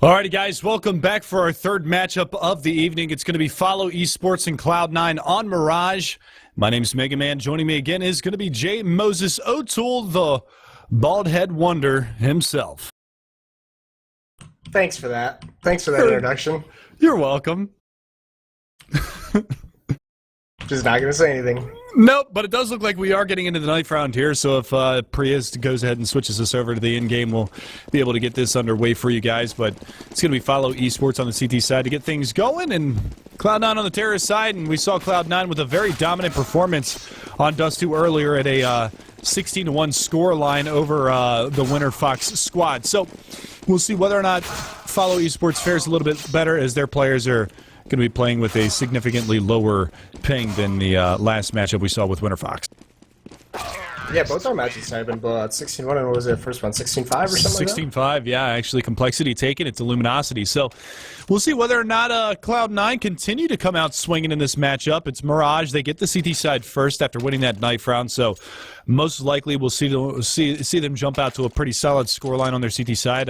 Alrighty, guys, welcome back for our third matchup of the evening. It's going to be Follow Esports and Cloud9 on Mirage. My name's Mega Man. Joining me again is going to be J. Moses O'Toole, the bald head wonder himself. Thanks for that. Thanks for that introduction. You're welcome. Just not going to say anything. Nope, but it does look like we are getting into the ninth round here, so if Prius goes ahead and switches us over to the end game, we'll be able to get this underway for you guys. But it's going to be Follow Esports on the CT side to get things going, and Cloud9 on the terrorist side, and we saw Cloud9 with a very dominant performance on Dust 2 earlier at a 16-1 score line over the Winter Fox squad. So we'll see whether or not Follow Esports fares a little bit better as their players are going to be playing with a significantly lower ping than the last matchup we saw with Winter Fox. Yeah, both our matches have been blowout. 16-1, and what was it, first one? 16-5 or something 16-5, yeah, actually complexity taken, it's a luminosity. So we'll see whether or not Cloud9 continue to come out swinging in this matchup. It's Mirage. They get the CT side first after winning that knife round, so most likely we'll see them jump out to a pretty solid scoreline on their CT side.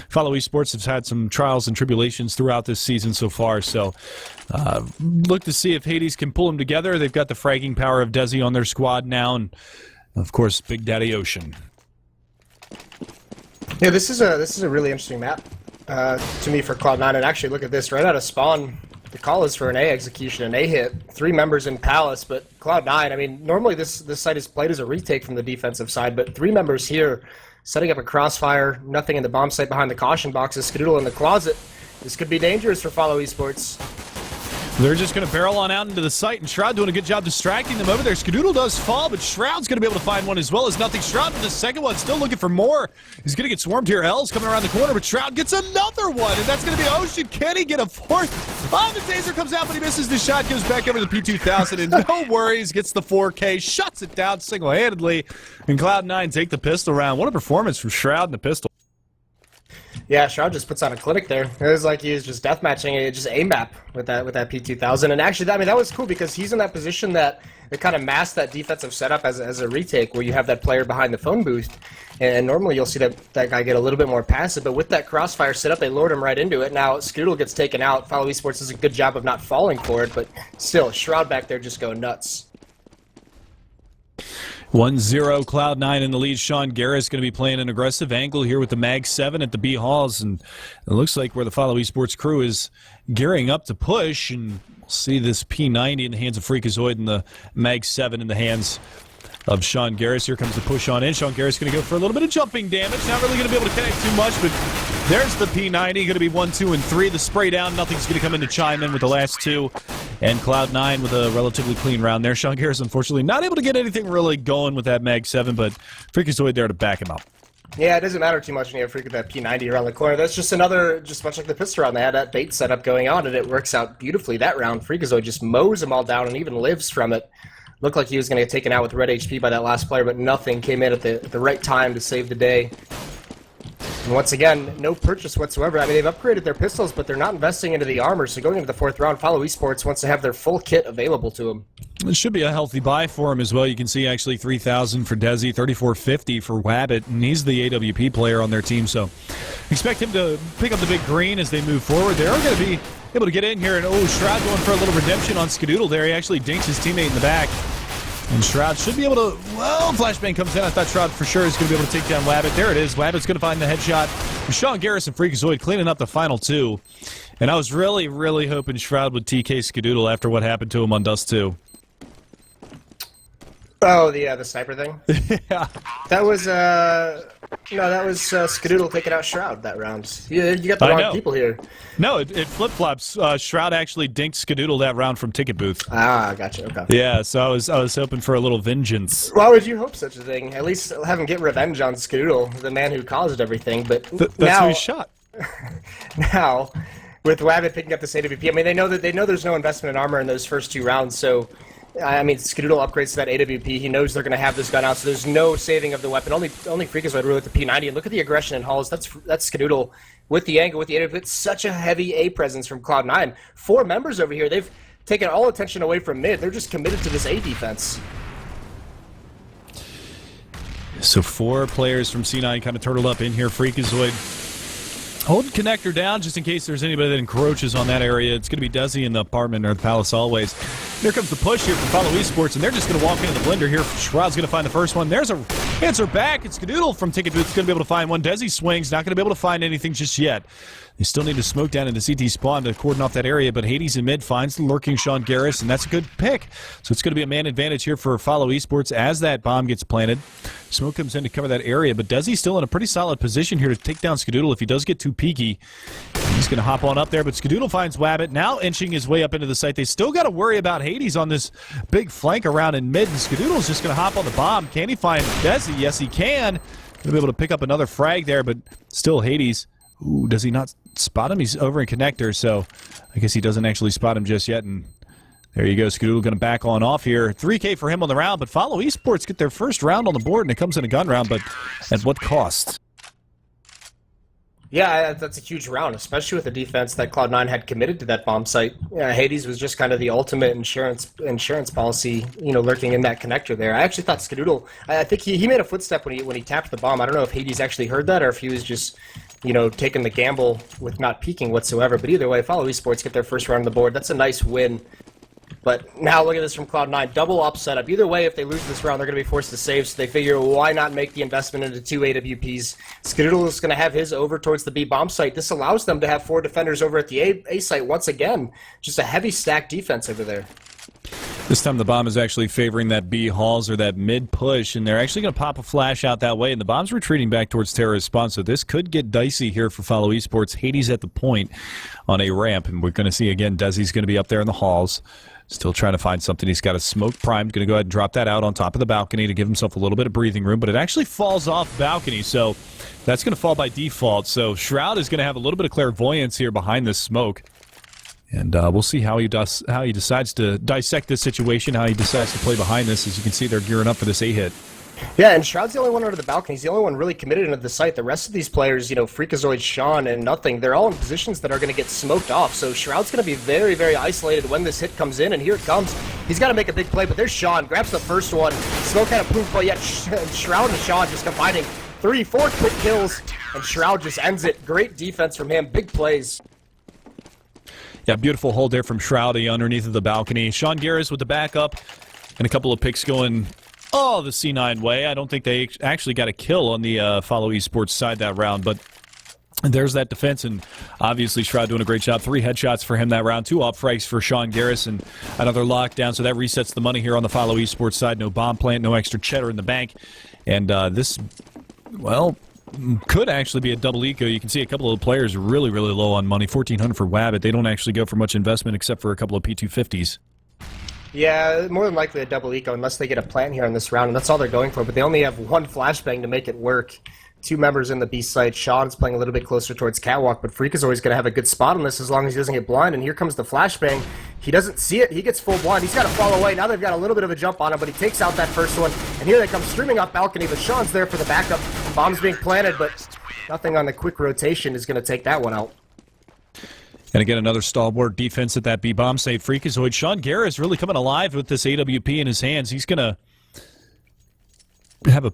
Follow Esports has had some trials and tribulations throughout this season so far, so look to see if Hades can pull them together. They've got the fragging power of Desi on their squad now, and of course, Big Daddy Ocean. Yeah, this is a really interesting map to me for Cloud9. And actually, look at this. Right out of spawn, the call is for an A execution, an A hit. 3 members in Palace, but Cloud9, I mean, normally this site is played as a retake from the defensive side, but 3 members here setting up a crossfire, nothing in the bomb site behind the caution boxes, Skadoodle in the closet. This could be dangerous for Follow Esports. They're just going to barrel on out into the site, and Shroud doing a good job distracting them over there. Skadoodle does fall, but Shroud's going to be able to find one as well as nothing. Shroud with the second one, still looking for more. He's going to get swarmed here. L's coming around the corner, but Shroud gets another one, and that's going to be Ocean. Can he get a fourth? Oh, the taser comes out, but he misses. The shot goes back over the P2000, and no worries, gets the 4K, shuts it down single-handedly, and Cloud9 take the pistol round. What a performance from Shroud in the pistol. Yeah, Shroud just puts on a clinic there. It was like he was just deathmatching it, just aim-map with that P2000. And actually, I mean, that was cool because he's in that position that it kind of masked that defensive setup as a retake where you have that player behind the phone booth. And normally you'll see that guy get a little bit more passive, but with that crossfire setup, they lured him right into it. Now, Skadoodle gets taken out. Follow Esports does a good job of not falling for it, but still, Shroud back there just going nuts. 1-0, Cloud9 in the lead. Sean Garris going to be playing an aggressive angle here with the Mag 7 at the B Halls, and it looks like where the Follow Esports crew is gearing up to push, and we'll see this P90 in the hands of Freakazoid and the Mag 7 in the hands of Sean Garris. Here comes the push on in. Sean Garris going to go for a little bit of jumping damage. Not really going to be able to connect too much, but there's the P90. Going to be 1, 2, and 3. The spray down. Nothing's going to come in to chime in with the last 2. And Cloud9 with a relatively clean round there. Sean Garris, unfortunately, not able to get anything really going with that Mag 7, but Freakazoid there to back him up. Yeah, it doesn't matter too much when you have Freak with that P90 around the corner. That's just another, just much like the pistol round. They had that bait setup going on, and it works out beautifully. That round, Freakazoid just mows them all down and even lives from it. Looked like he was going to get taken out with red HP by that last player, but nothing came in at the right time to save the day. And once again, no purchase whatsoever. I mean, they've upgraded their pistols, but they're not investing into the armor. So going into the 4th round, Follow Esports wants to have their full kit available to them. It should be a healthy buy for him as well. You can see actually 3,000 for Desi, 3,450 for Wabbit, and he's the AWP player on their team. So expect him to pick up the big green as they move forward. They are going to be able to get in here, and Shroud going for a little redemption on Skadoodle there. He actually dinks his teammate in the back. And Shroud should be able to, well, flashbang comes in. I thought Shroud for sure is going to be able to take down Wabbit. There it is. Wabbit's going to find the headshot. Sean Garris and Freakazoid cleaning up the final 2. And I was really, really hoping Shroud would TK Skadoodle after what happened to him on Dust 2. Oh, the sniper thing? Yeah. That was, Skadoodle taking out Shroud that round. You got the wrong people here. No, it flip-flops. Shroud actually dinked Skadoodle that round from Ticket Booth. Ah, gotcha, okay. Yeah, so I was hoping for a little vengeance. Why would you hope such a thing? At least have him get revenge on Skadoodle, the man who caused everything, but that's now, who he shot. Now, with Wabbit picking up this AWP, I mean, they know there's no investment in armor in those first 2 rounds, so I mean, Skadoodle upgrades to that AWP. He knows they're going to have this gun out, so there's no saving of the weapon. Only Freakazoid really with the P90. And look at the aggression in Halls. That's Skadoodle with the angle, with the AWP. It's such a heavy A presence from Cloud9. 4 members over here. They've taken all attention away from mid. They're just committed to this A defense. So 4 players from C9 kind of turtled up in here. Freakazoid Hold connector down just in case there's anybody that encroaches on that area. It's going to be Desi in the apartment or the Palace always. Here comes the push here from Follow Esports, and they're just going to walk into the blender here. Shroud's going to find the first one. There's a answer back. It's Skadoodle from Ticket Booth's going to be able to find one. Desi swings, not going to be able to find anything just yet. They still need to smoke down into CT spawn to cordon off that area, but Hades in mid finds the lurking Sean Garris, and that's a good pick. So it's going to be a man advantage here for Follow Esports as that bomb gets planted. Smoke comes in to cover that area, but Desi's still in a pretty solid position here to take down Skadoodle if he does get too peaky. He's going to hop on up there, but Skadoodle finds Wabbit, now inching his way up into the site. They still got to worry about Hades on this big flank around in mid, and Skadoodle's just going to hop on the bomb. Can he find Desi? Yes, he can. Going to be able to pick up another frag there, but still Hades. Ooh, does he not spot him? He's over in connector, so I guess he doesn't actually spot him just yet, and there you go. Skadoodle going to back on off here. 3K for him on the round, but Follow Esports get their first round on the board, and it comes in a gun round, but at what cost? Yeah, that's a huge round, especially with the defense that Cloud9 had committed to that bomb site. Yeah, Hades was just kind of the ultimate insurance policy, lurking in that connector there. I actually thought Skadoodle, I think he made a footstep when he tapped the bomb. I don't know if Hades actually heard that or if he was just, taking the gamble with not peeking whatsoever. But either way, Follow Esports get their first round on the board. That's a nice win. But now look at this from Cloud9. Double op setup. Either way, if they lose this round, they're going to be forced to save, so they figure, why not make the investment into 2 AWPs? Skadoodle is going to have his over towards the B bomb site. This allows them to have 4 defenders over at the A site once again. Just a heavy stack defense over there. This time the bomb is actually favoring that B halls or that mid push, and they're actually going to pop a flash out that way, and the bomb's retreating back towards Terra's spawn, so this could get dicey here for Follow Esports. Hades at the point on a ramp, and we're going to see again Desi's going to be up there in the halls. Still trying to find something. He's got a smoke primed. Going to go ahead and drop that out on top of the balcony to give himself a little bit of breathing room, but it actually falls off balcony, so that's going to fall by default. So Shroud is going to have a little bit of clairvoyance here behind this smoke. And we'll see how he decides to dissect this situation, how he decides to play behind this. As you can see, they're gearing up for this A-hit. Yeah, and Shroud's the only one under the balcony. He's the only one really committed into the site. The rest of these players, Freakazoid, Sean, and Nothing, they're all in positions that are going to get smoked off. So Shroud's going to be very, very isolated when this hit comes in, and here it comes. He's got to make a big play, but there's Sean. Grabs the first one. Smoke had a proof play, yet Shroud and Sean just combining 3-4 quick kills, and Shroud just ends it. Great defense from him. Big plays. Yeah, beautiful hold there from Shroudy underneath of the balcony. Sean Garris with the backup and a couple of picks going the C9 way. I don't think they actually got a kill on the Follow Esports side that round, but there's that defense, and obviously Shroud doing a great job. 3 headshots for him that round, 2 off frags for Sean Garris, and another lockdown, so that resets the money here on the Follow Esports side. No bomb plant, no extra cheddar in the bank, and this, well, could actually be a double eco. You can see a couple of the players really, really low on money. 1,400 for Wabbit. They don't actually go for much investment except for a couple of P250s. Yeah, more than likely a double eco unless they get a plant here in this round, and that's all they're going for. But they only have 1 flashbang to make it work. 2 members in the B site. Sean's playing a little bit closer towards Catwalk, but Freak is always going to have a good spot on this as long as he doesn't get blind. And here comes the flashbang. He doesn't see it. He gets full blind. He's got to fall away. Now they've got a little bit of a jump on him, but he takes out that first one. And here they come streaming off balcony, but Sean's there for the backup. Bomb's being planted, but nothing on the quick rotation is going to take that one out. And again, another stalwart defense at that B-bomb save. Freakazoid. Sean Garris is really coming alive with this AWP in his hands. He's going to have a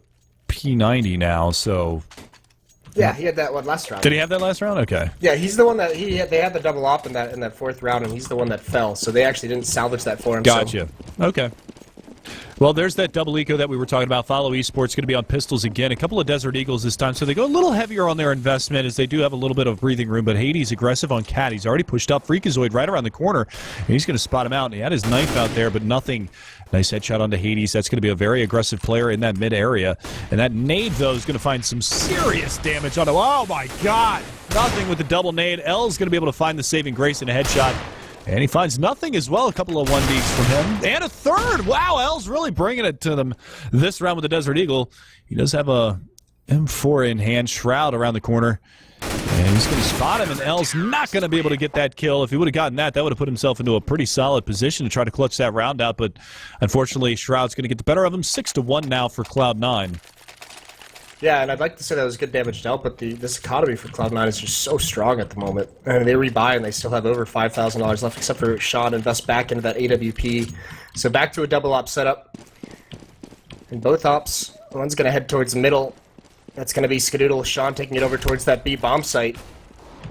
P90 now, so... Yeah, he had that one last round. Did he have that last round? Okay. Yeah, he's the one that they had the double op in that 4th round, and he's the one that fell. So they actually didn't salvage that for him. Gotcha. So. Okay. Well, there's that double eco that we were talking about. Follow Esports going to be on pistols again. A couple of Desert Eagles this time, so they go a little heavier on their investment as they do have a little bit of breathing room. But Hades aggressive on Cat. He's already pushed up. Freakazoid right around the corner, and he's going to spot him out. And he had his knife out there, but nothing. Nice headshot onto Hades. That's going to be a very aggressive player in that mid area. And that nade, though, is going to find some serious damage on him. Oh, my God. Nothing with the double nade. L's going to be able to find the saving grace in a headshot. And he finds nothing as well. A couple of 1Ds from him. And a third. Wow, L's really bringing it to them this round with the Desert Eagle. He does have a M4 in hand. Shroud around the corner. And he's going to spot him, and L's not going to be able to get that kill. If he would have gotten that, that would have put himself into a pretty solid position to try to clutch that round out. But unfortunately, Shroud's going to get the better of him. 6-1 now for Cloud9. Yeah, and I'd like to say that was good damage dealt, but this economy for Cloud9 is just so strong at the moment. And they rebuy, and they still have over $5,000 left, except for Sean invest back into that AWP. So back to a double op setup. And both ops, one's going to head towards middle. That's going to be Skadoodle. Sean taking it over towards that B bomb site.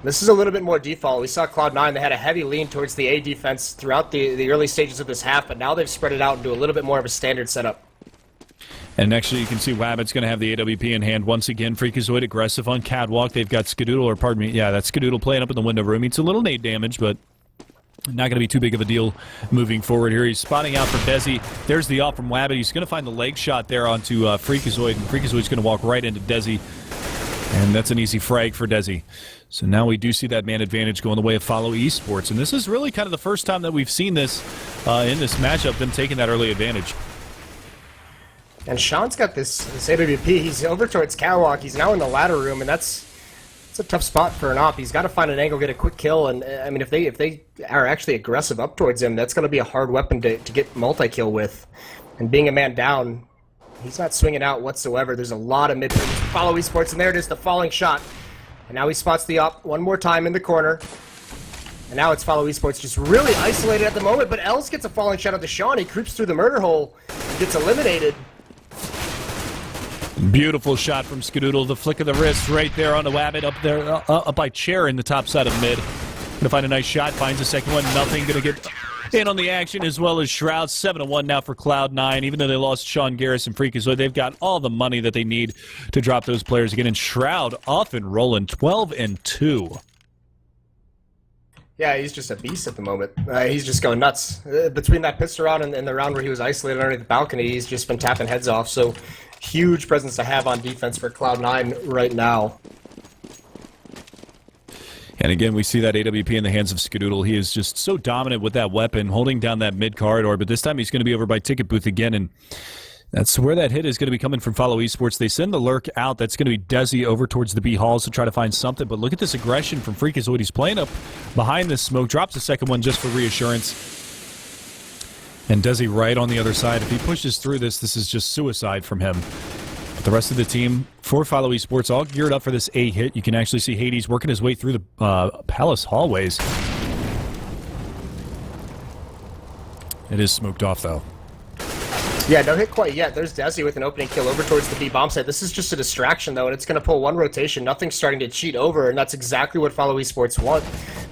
This is a little bit more default. We saw Cloud9, they had a heavy lean towards the A defense throughout the early stages of this half, but now they've spread it out into a little bit more of a standard setup. And next you can see Wabbit's going to have the AWP in hand once again. Freakazoid aggressive on Catwalk. They've got Skadoodle, or pardon me, yeah, that's Skadoodle playing up in the window room. It's a little nade damage, but not going to be too big of a deal moving forward here. He's spotting out for Desi. There's the off from Wabbit. He's going to find the leg shot there onto Freakazoid, and Freakazoid's going to walk right into Desi. And that's an easy frag for Desi. So now we do see that man advantage going the way of FOLLOWeSPORTS. And this is really kind of the first time that we've seen this in this matchup, them taking that early advantage. And Sean's got this AWP. He's over towards Catwalk. He's now in the ladder room, and it's a tough spot for an op. He's got to find an angle, get a quick kill. And I mean, if they are actually aggressive up towards him, that's going to be a hard weapon to get multi-kill with. And being a man down, he's not swinging out whatsoever. There's a lot of mid-range FOLLOWeSPORTS, and there it is, the falling shot. And now he spots the op one more time in the corner. And now it's FOLLOWeSPORTS just really isolated at the moment, but Els gets a falling shot at the Sean. He creeps through the murder hole, gets eliminated. Beautiful shot from Skadoodle. The flick of the wrist right there on the Wabbit up there, up by Chair in the top side of mid. Gonna find a nice shot, finds a second one. Nothing, gonna get in on the action as well as Shroud. 7-1 now for Cloud9. Even though they lost Sean Garris and Freakazoid, they've got all the money that they need to drop those players again. And Shroud off and rolling, 12-2. Yeah, he's just a beast at the moment. He's just going nuts. Between that pistol round and the round where he was isolated underneath the balcony, he's just been tapping heads off. So huge presence to have on defense for Cloud9 right now. And again, we see that AWP in the hands of Skadoodle. He is just so dominant with that weapon, holding down that mid corridor. But this time he's going to be over by Ticket Booth again, and that's where that hit is going to be coming from FOLLOWeSPORTS. They send the lurk out. That's going to be Desi over towards the B halls to try to find something. But look at this aggression from Freakazoid. He's playing up behind this smoke. Drops a second one just for reassurance. And Desi right on the other side. If he pushes through this, this is just suicide from him. But the rest of the team for FOLLOWeSPORTS all geared up for this A hit. You can actually see Hades working his way through the palace hallways. It is smoked off, though. Yeah, no hit quite yet. There's Desi with an opening kill over towards the B bomb site. This is just a distraction, though, and it's going to pull one rotation. Nothing's starting to cheat over, and that's exactly what FOLLOWeSPORTS want.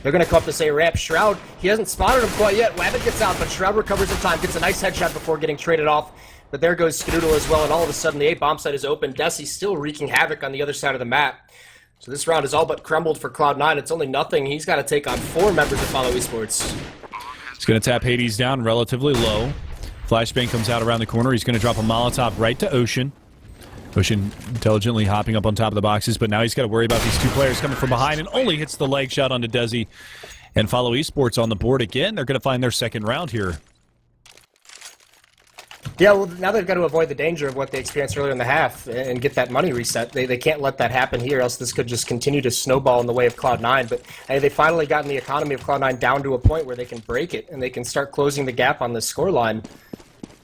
They're going to come up this A ramp. Shroud, he hasn't spotted him quite yet. Wabbit gets out, but Shroud recovers in time, gets a nice headshot before getting traded off. But there goes Skadoodle as well, and all of a sudden the A bomb site is open. Desi's still wreaking havoc on the other side of the map. So this round is all but crumbled for Cloud9. It's only nothing. He's got to take on 4 members of FOLLOWeSPORTS. He's going to tap Hades down relatively low. Flashbang comes out around the corner. He's going to drop a Molotov right to Ocean. Ocean intelligently hopping up on top of the boxes, but now he's got to worry about these 2 players coming from behind, and only hits the leg shot onto Desi. And FOLLOWeSPORTS on the board again. They're going to find their second round here. Yeah, well, now they've got to avoid the danger of what they experienced earlier in the half and get that money reset. They can't let that happen here, else this could just continue to snowball in the way of Cloud9. But hey, they finally gotten the economy of Cloud9 down to a point where they can break it, and they can start closing the gap on the scoreline.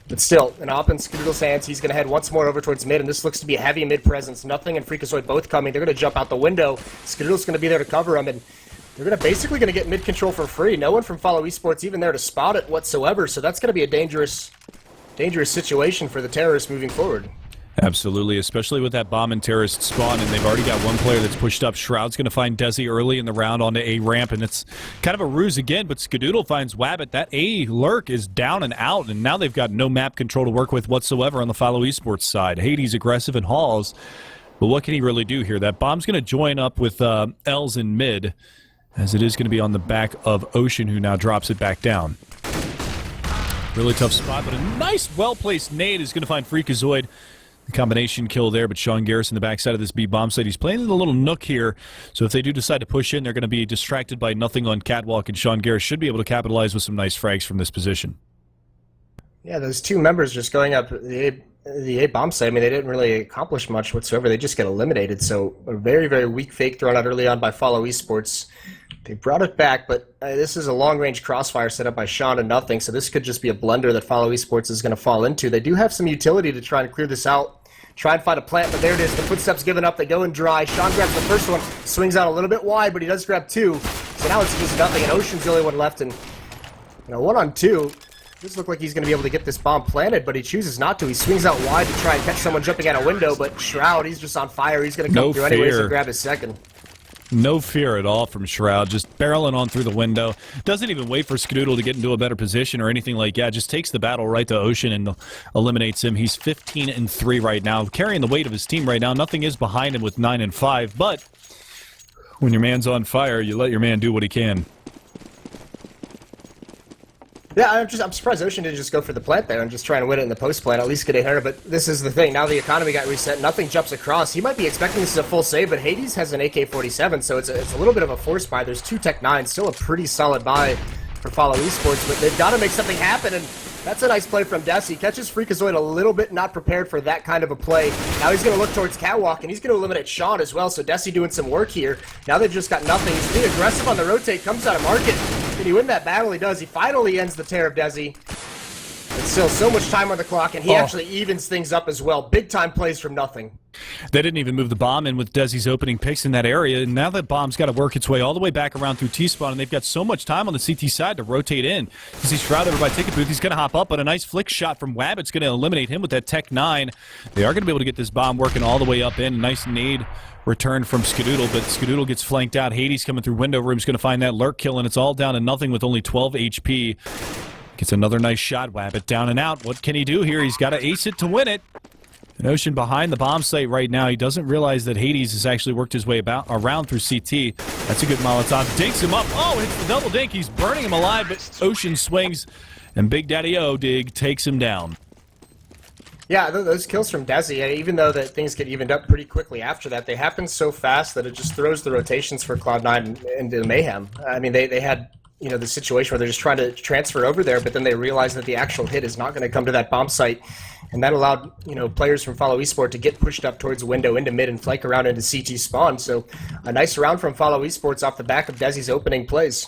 But still, an op in Skadoodle's hands. He's going to head once more over towards mid, and this looks to be a heavy mid presence. Nothing and Freakazoid both coming. They're going to jump out the window. Skadoodle's going to be there to cover him, and they're going to basically get mid control for free. No one from FOLLOWeSPORTS even there to spot it whatsoever, so that's going to be a dangerous situation for the terrorists moving forward. Absolutely, especially with that bomb and terrorist spawn, and they've already got one player that's pushed up. Shroud's going to find Desi early in the round onto A ramp, and it's kind of a ruse again, but Skadoodle finds Wabbit. That A lurk is down and out, and now they've got no map control to work with whatsoever on the FOLLOWeSPORTS side. Hades aggressive in halls, but what can he really do here? That bomb's going to join up with Els in mid, as it is going to be on the back of Ocean, who now drops it back down. Really tough spot, but a nice, well-placed nade is going to find Freakazoid. The combination kill there, but Sean Garris in the backside of this B bomb site. He's playing in a little nook here, so if they do decide to push in, they're going to be distracted by nothing on Catwalk, and Sean Garris should be able to capitalize with some nice frags from this position. Yeah, those 2 members just going up the A bomb site. I mean, they didn't really accomplish much whatsoever. They just get eliminated. So a very, very weak fake thrown out early on by FOLLOWeSPORTS. They brought it back, but this is a long-range crossfire set up by Sean and nothing, so this could just be a blunder that FOLLOWeSPORTS is going to fall into. They do have some utility to try and clear this out, try and find a plant, but there it is. The footsteps given up. They go in dry. Sean grabs the first one, swings out a little bit wide, but he does grab 2. So now it's just nothing, and Ocean's the only one left, and 1-on-2. This looks like he's going to be able to get this bomb planted, but he chooses not to. He swings out wide to try and catch someone jumping out a window, but Shroud, he's just on fire. He's going to come through anyways and grab his second. No fear at all from Shroud, just barreling on through the window. Doesn't even wait for Skadoodle to get into a better position or anything like that. Just takes the battle right to Ocean and eliminates him. He's 15-3 right now, carrying the weight of his team right now. Nothing is behind him with 9-5, but when your man's on fire, you let your man do what he can. Yeah, I'm surprised Ocean didn't just go for the plant there and just try and win it in the post plant, at least get a hair. But this is the thing. Now the economy got reset. Nothing jumps across. He might be expecting this as a full save, but Hades has an AK-47, so it's a little bit of a forced buy. There's 2 Tech 9s, still a pretty solid buy for FOLLOWeSPORTS, but they've got to make something happen, and that's a nice play from Desi. Catches Freakazoid a little bit not prepared for that kind of a play. Now he's going to look towards Catwalk, and he's going to eliminate Sean as well, so Desi doing some work here. Now they've just got nothing. He's being aggressive on the rotate, comes out of market. Can he win that battle? He does. He finally ends the tear of Desi. It's still so much time on the clock, and he actually evens things up as well. Big-time plays from nothing. They didn't even move the bomb in with Desi's opening picks in that area, and now that bomb's got to work its way all the way back around through T-spawn, and they've got so much time on the CT side to rotate in. You see Shroud over by Ticket Booth. He's going to hop up, but a nice flick shot from Wabbit's going to eliminate him with that Tech 9. They are going to be able to get this bomb working all the way up in. Nice nade return from Skadoodle, but Skadoodle gets flanked out. Hades coming through window room is going to find that lurk kill, and it's all down to nothing with only 12 HP. Gets another nice shot. Wabbit down and out. What can he do here? He's got to ace it to win it. An Ocean behind the bomb site right now. He doesn't realize that Hades has actually worked his way around through CT. That's a good Molotov. Dinks him up. Oh, hits the double dink. He's burning him alive, but Ocean swings, and Big Daddy O-Dig takes him down. Yeah, those kills from Desi, even though that things get evened up pretty quickly after that, they happen so fast that it just throws the rotations for Cloud9 into mayhem. I mean, they had the situation where they're just trying to transfer over there, but then they realize that the actual hit is not going to come to that bomb site, and that allowed players from FOLLOWeSPORTS to get pushed up towards the window into mid and flank around into CT spawn. So a nice round from FOLLOWeSPORTS off the back of Desi's opening plays.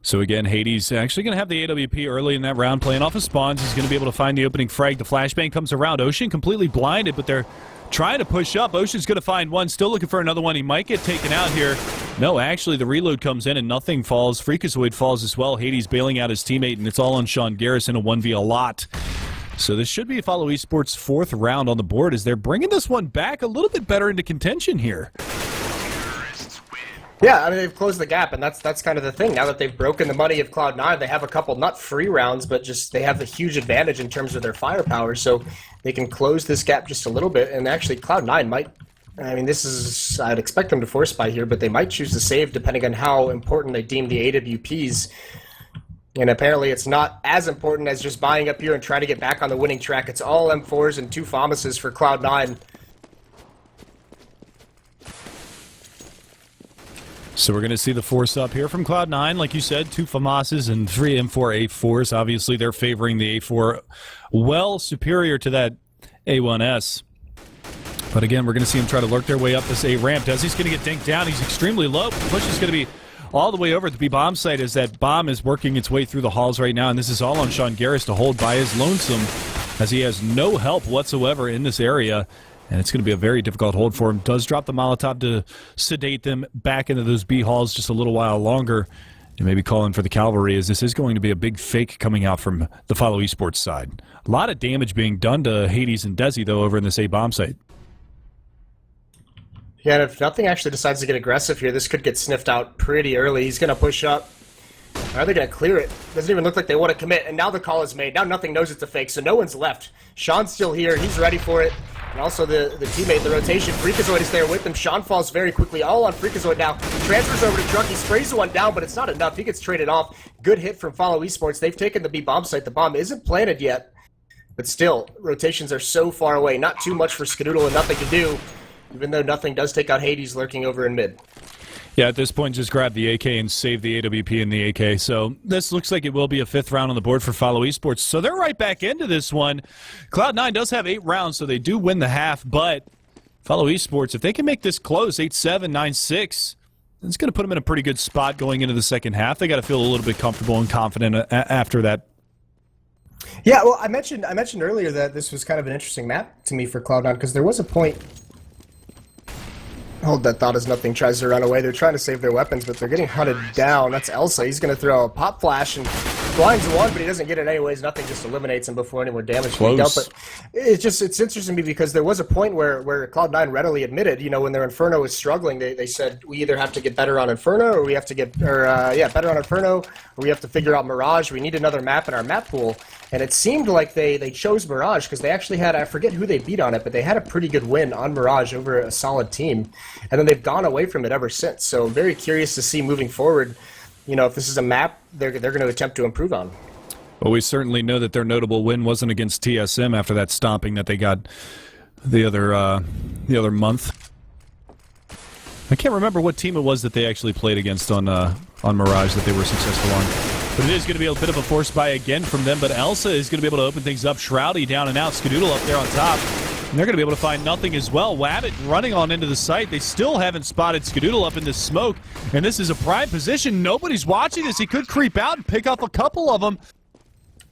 So again, Hades actually going to have the AWP early in that round, playing off of spawns. He's going to be able to find the opening frag. The flashbang comes around. Ocean completely blinded, but they're trying to push up. Ocean's going to find one, still looking for another one. He might get taken out here. No, actually, the reload comes in and nothing falls. Freakazoid falls as well. Hades bailing out his teammate, and it's all on Sean Garris in a 1v a lot. So this should be FOLLOWeSPORTS' 4th round on the board as they're bringing this one back a little bit better into contention here. Yeah, I mean, they've closed the gap, and that's kind of the thing. Now that they've broken the money of Cloud9, they have a couple, not free rounds, but just they have a huge advantage in terms of their firepower, so they can close this gap just a little bit, and actually Cloud9 might, I mean, I'd expect them to force buy here, but they might choose to save depending on how important they deem the AWPs. And apparently it's not as important as just buying up here and trying to get back on the winning track. It's all M4s and 2 FAMASes for Cloud9. So we're going to see the force up here from Cloud9. Like you said, 2 FAMASes and 3 M4 A4s. Obviously, they're favoring the A4 well superior to that A1S. But again, we're going to see him try to lurk their way up this A ramp. Desi's going to get dinked down. He's extremely low. The push is going to be all the way over at the B-bomb site as that bomb is working its way through the halls right now. And this is all on Sean Garris to hold by his lonesome as he has no help whatsoever in this area. And it's going to be a very difficult hold for him. Does drop the Molotov to sedate them back into those B halls just a little while longer. And maybe call in for the cavalry, as this is going to be a big fake coming out from the FOLLOWeSPORTS side. A lot of damage being done to Hades and Desi, though, over in this A-bomb site. Yeah, and if nothing actually decides to get aggressive here, this could get sniffed out pretty early. He's going to push up. Are they going to clear it? Doesn't even look like they want to commit, and now the call is made. Now nothing knows it's a fake, so no one's left. Sean's still here. He's ready for it. And also the teammate, the rotation. Freakazoid is there with him. Sean falls very quickly. All on Freakazoid now. Transfers over to Drunk. He sprays one down, but it's not enough. He gets traded off. Good hit from FOLLOWeSPORTS. They've taken the B-bomb site. The bomb isn't planted yet. But still, rotations are so far away. Not too much for Skadoodle and nothing to do. Even though nothing does take out Hades lurking over in mid. Yeah, at this point, just grab the AK and save the AWP in the AK. So this looks like it will be a 5th round on the board for FOLLOWeSPORTS. So they're right back into this one. Cloud9 does have 8 rounds, so they do win the half. But FOLLOWeSPORTS, if they can make this close, 8-7, 9-6, it's going to put them in a pretty good spot going into the second half. They got to feel a little bit comfortable and confident after that. Yeah, well, I mentioned earlier that this was kind of an interesting map to me for Cloud9 because there was a point. Hold that thought as nothing tries to run away. They're trying to save their weapons, but they're getting hunted down. That's Elsa. He's going to throw a pop flash, and blinds one, but he doesn't get it anyways. Nothing just eliminates him before any more damage can be Close. dealt. But it's interesting to me because there was a point where Cloud9 readily admitted, when their Inferno was struggling, they said we either have to get better on Inferno or we have to get better on Inferno, or we have to figure out Mirage. We need another map in our map pool. And it seemed like they chose Mirage because they actually had, I forget who they beat on it, but they had a pretty good win on Mirage over a solid team. And then they've gone away from it ever since. So I'm very curious to see moving forward, if this is a map they're going to attempt to improve on. Well, we certainly know that their notable win wasn't against TSM after that stomping that they got the other month. I can't remember what team it was that they actually played against on Mirage that they were successful on. But it is going to be a bit of a force buy again from them, but Elsa is going to be able to open things up. Shroudy down and out, Skadoodle up there on top. And they're going to be able to find nothing as well. Wabbit running on into the site. They still haven't spotted Skadoodle up in this smoke, and this is a prime position. Nobody's watching this. He could creep out and pick up a couple of them.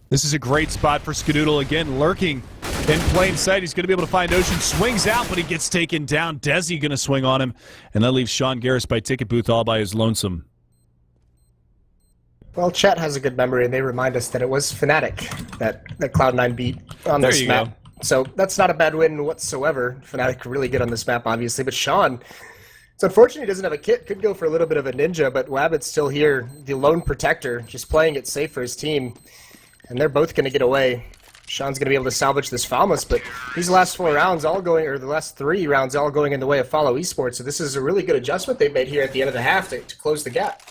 This is a great spot for Skadoodle again, lurking in plain sight. He's going to be able to find Ocean. Swings out, but he gets taken down. Desi going to swing on him, and that leaves Sean Garris by ticket booth all by his lonesome. Well, chat has a good memory, and they remind us that it was Fnatic that Cloud9 beat on this map. Go. So that's not a bad win whatsoever. Fnatic really good on this map, obviously. But Sean, it's unfortunate he doesn't have a kit. Could go for a little bit of a ninja, but Wabbit's still here, the lone protector, just playing it safe for his team. And they're both going to get away. Sean's going to be able to salvage this Falmus, but these last 4 rounds all going, or the last 3 rounds all going in the way of FOLLOWeSPORTS. So this is a really good adjustment they made here at the end of the half to close the gap.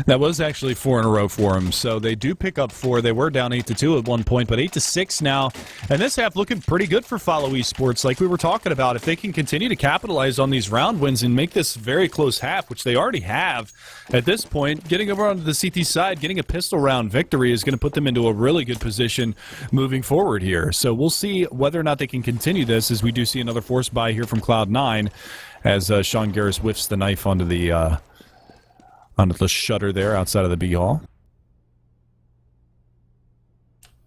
That was actually 4 in a row for them, so they do pick up 4. They were down 8-2 at one point, but 8-6 now. And this half looking pretty good for FOLLOWeSPORTS, like we were talking about. If they can continue to capitalize on these round wins and make this very close half, which they already have at this point, getting over onto the CT side, getting a pistol round victory is going to put them into a really good position moving forward here. So we'll see whether or not they can continue this, as we do see another force buy here from Cloud9 as Sean Garris whiffs the knife onto the shutter there outside of the B hall.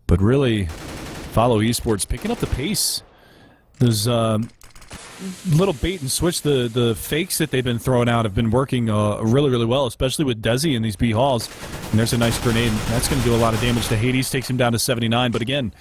But really, FOLLOWeSPORTS picking up the pace. There's little bait and switch. The fakes that they've been throwing out have been working really, really well, especially with Desi in these B halls. And there's a nice grenade. That's going to do a lot of damage to Hades. Takes him down to 79. But again,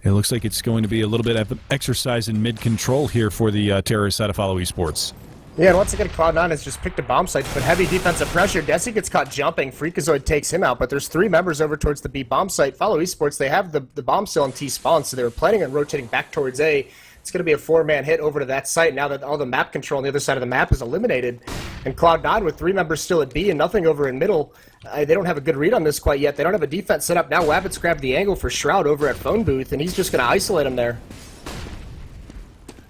it looks like it's going to be a little bit of exercise in mid-control here for the terrorist side of FOLLOWeSPORTS. Yeah, and once again, Cloud9 has just picked a bomb site to put heavy defensive pressure. Desi gets caught jumping. Freakazoid takes him out, but there's 3 members over towards the B bomb site. FOLLOWeSPORTS, they have the bomb still in T spawn, so they were planning on rotating back towards A. It's going to be a 4-man hit over to that site now that all the map control on the other side of the map is eliminated. And Cloud9 with 3 members still at B and nothing over in middle. They don't have a good read on this quite yet. They don't have a defense set up. Now Wabbit's grabbed the angle for Shroud over at phone booth, and he's just going to isolate him there.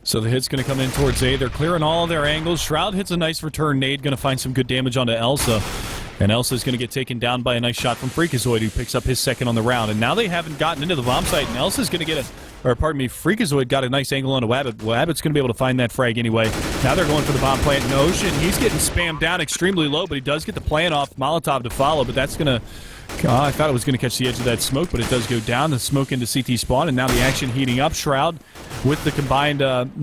So the hit's going to come in towards A. They're clearing all of their angles. Shroud hits a nice return nade, going to find some good damage onto Elsa. And Elsa's going to get taken down by a nice shot from Freakazoid, who picks up his second on the round. And now they haven't gotten into the bomb site, and Elsa's going to get Freakazoid got a nice angle onto Wabbit. Wabbit's going to be able to find that frag anyway. Now they're going for the bomb plant in Ocean. He's getting spammed down extremely low, but he does get the plant off. Molotov to follow, but that's going to... I thought it was going to catch the edge of that smoke, but it does go down. The smoke into CT spawn, and now the action heating up. Shroud with the combined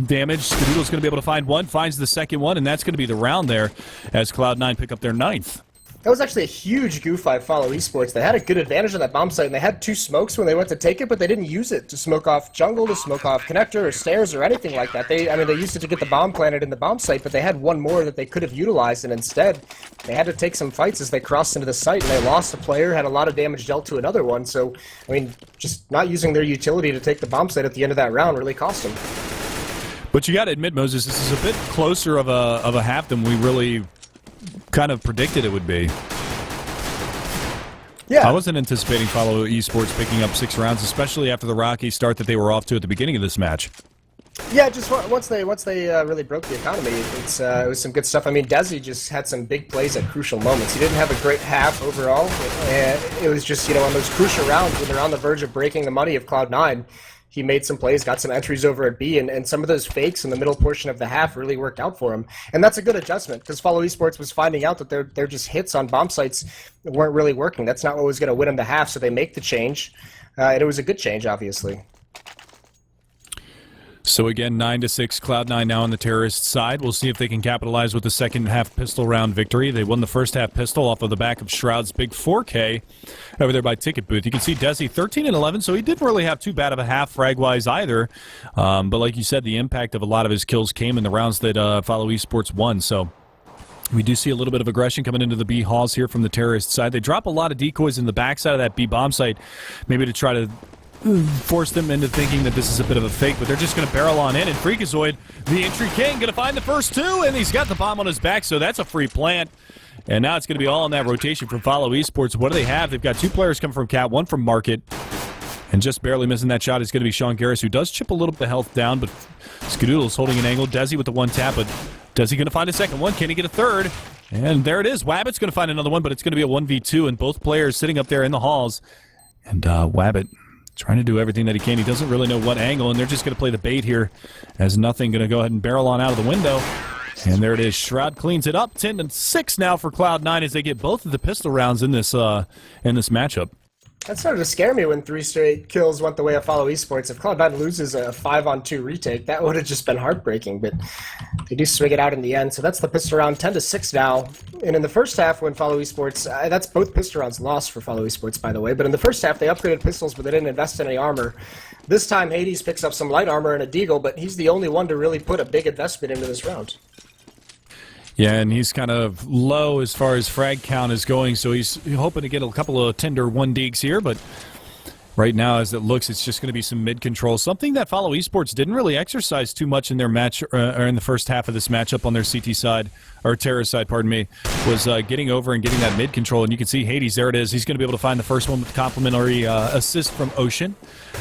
damage. Skadoodle's going to be able to find one, finds the second one, and that's going to be the round there as Cloud9 pick up their 9th. That was actually a huge goof by FOLLOWeSPORTS. They had a good advantage on that bomb site, and they had 2 smokes when they went to take it, but they didn't use it to smoke off jungle, to smoke off connector or stairs or anything like that. They used it to get the bomb planted in the bomb site, but they had 1 more that they could have utilized, and instead they had to take some fights as they crossed into the site, and they lost a player, had a lot of damage dealt to another one. So, I mean, just not using their utility to take the bomb site at the end of that round really cost them. But you got to admit, Moses, this is a bit closer of a half than we really kind of predicted it would be. Yeah. I wasn't anticipating FOLLOWeSPORTS picking up 6 rounds, especially after the rocky start that they were off to at the beginning of this match. Yeah, just once they really broke the economy, it was some good stuff. I mean, Desi just had some big plays at crucial moments. He didn't have a great half overall. It was just, on those crucial rounds when they're on the verge of breaking the money of Cloud9, he made some plays, got some entries over at B, and some of those fakes in the middle portion of the half really worked out for him. And that's a good adjustment, because FOLLOWeSPORTS was finding out that their just hits on bomb sites weren't really working. That's not what was going to win them the half, so they make the change. And it was a good change, obviously. So again, 9-6, Cloud9 now on the terrorist side. We'll see if they can capitalize with the second half pistol round victory. They won the first half pistol off of the back of Shroud's big 4K over there by Ticket Booth. You can see Desi 13-11, so he didn't really have too bad of a half frag-wise either. But like you said, the impact of a lot of his kills came in the rounds that Follow Esports won. So we do see a little bit of aggression coming into the B halls here from the terrorist side. They drop a lot of decoys in the backside of that B bomb site, maybe to try to force them into thinking that this is a bit of a fake, but they're just going to barrel on in, and Freakazoid, the entry king, going to find the first two, and he's got the bomb on his back, so that's a free plant. And now it's going to be all in that rotation from Follow Esports. What do they have? They've got two players coming from Cat, one from Market, and just barely missing that shot is going to be Sean Garris, who does chip a little bit of health down, but Skadoodle's holding an angle. Desi with the one tap, but Desi going to find a second one? Can he get a third? And there it is. Wabbit's going to find another one, but it's going to be a 1v2, and both players sitting up there in the halls. And Wabbit trying to do everything that he can. He doesn't really know what angle, and they're just going to play the bait here as Nothing going to go ahead and barrel on out of the window. And there it is. Shroud cleans it up. 10-6 now for Cloud9 as they get both of the pistol rounds in this matchup. That started to scare me when 3 straight kills went the way of Follow Esports. If Cloud9 loses a 5-on-2 retake, that would have just been heartbreaking, but they do swing it out in the end. So that's the pistol round, 10-6 now. And in the first half when Follow Esports, that's both pistol rounds lost for Follow Esports, by the way, but in the first half they upgraded pistols, but they didn't invest in any armor. This time Hades picks up some light armor and a deagle, but he's the only one to really put a big investment into this round. Yeah, and he's kind of low as far as frag count is going, so he's hoping to get a couple of tender 1-digs here, but right now, as it looks, it's just going to be some mid-control. Something that Follow Esports didn't really exercise too much in their match, or in the first half of this matchup on their CT side, or terror side, pardon me, was getting over and getting that mid-control. And you can see Hades, there it is. He's going to be able to find the first one with complimentary assist from Ocean.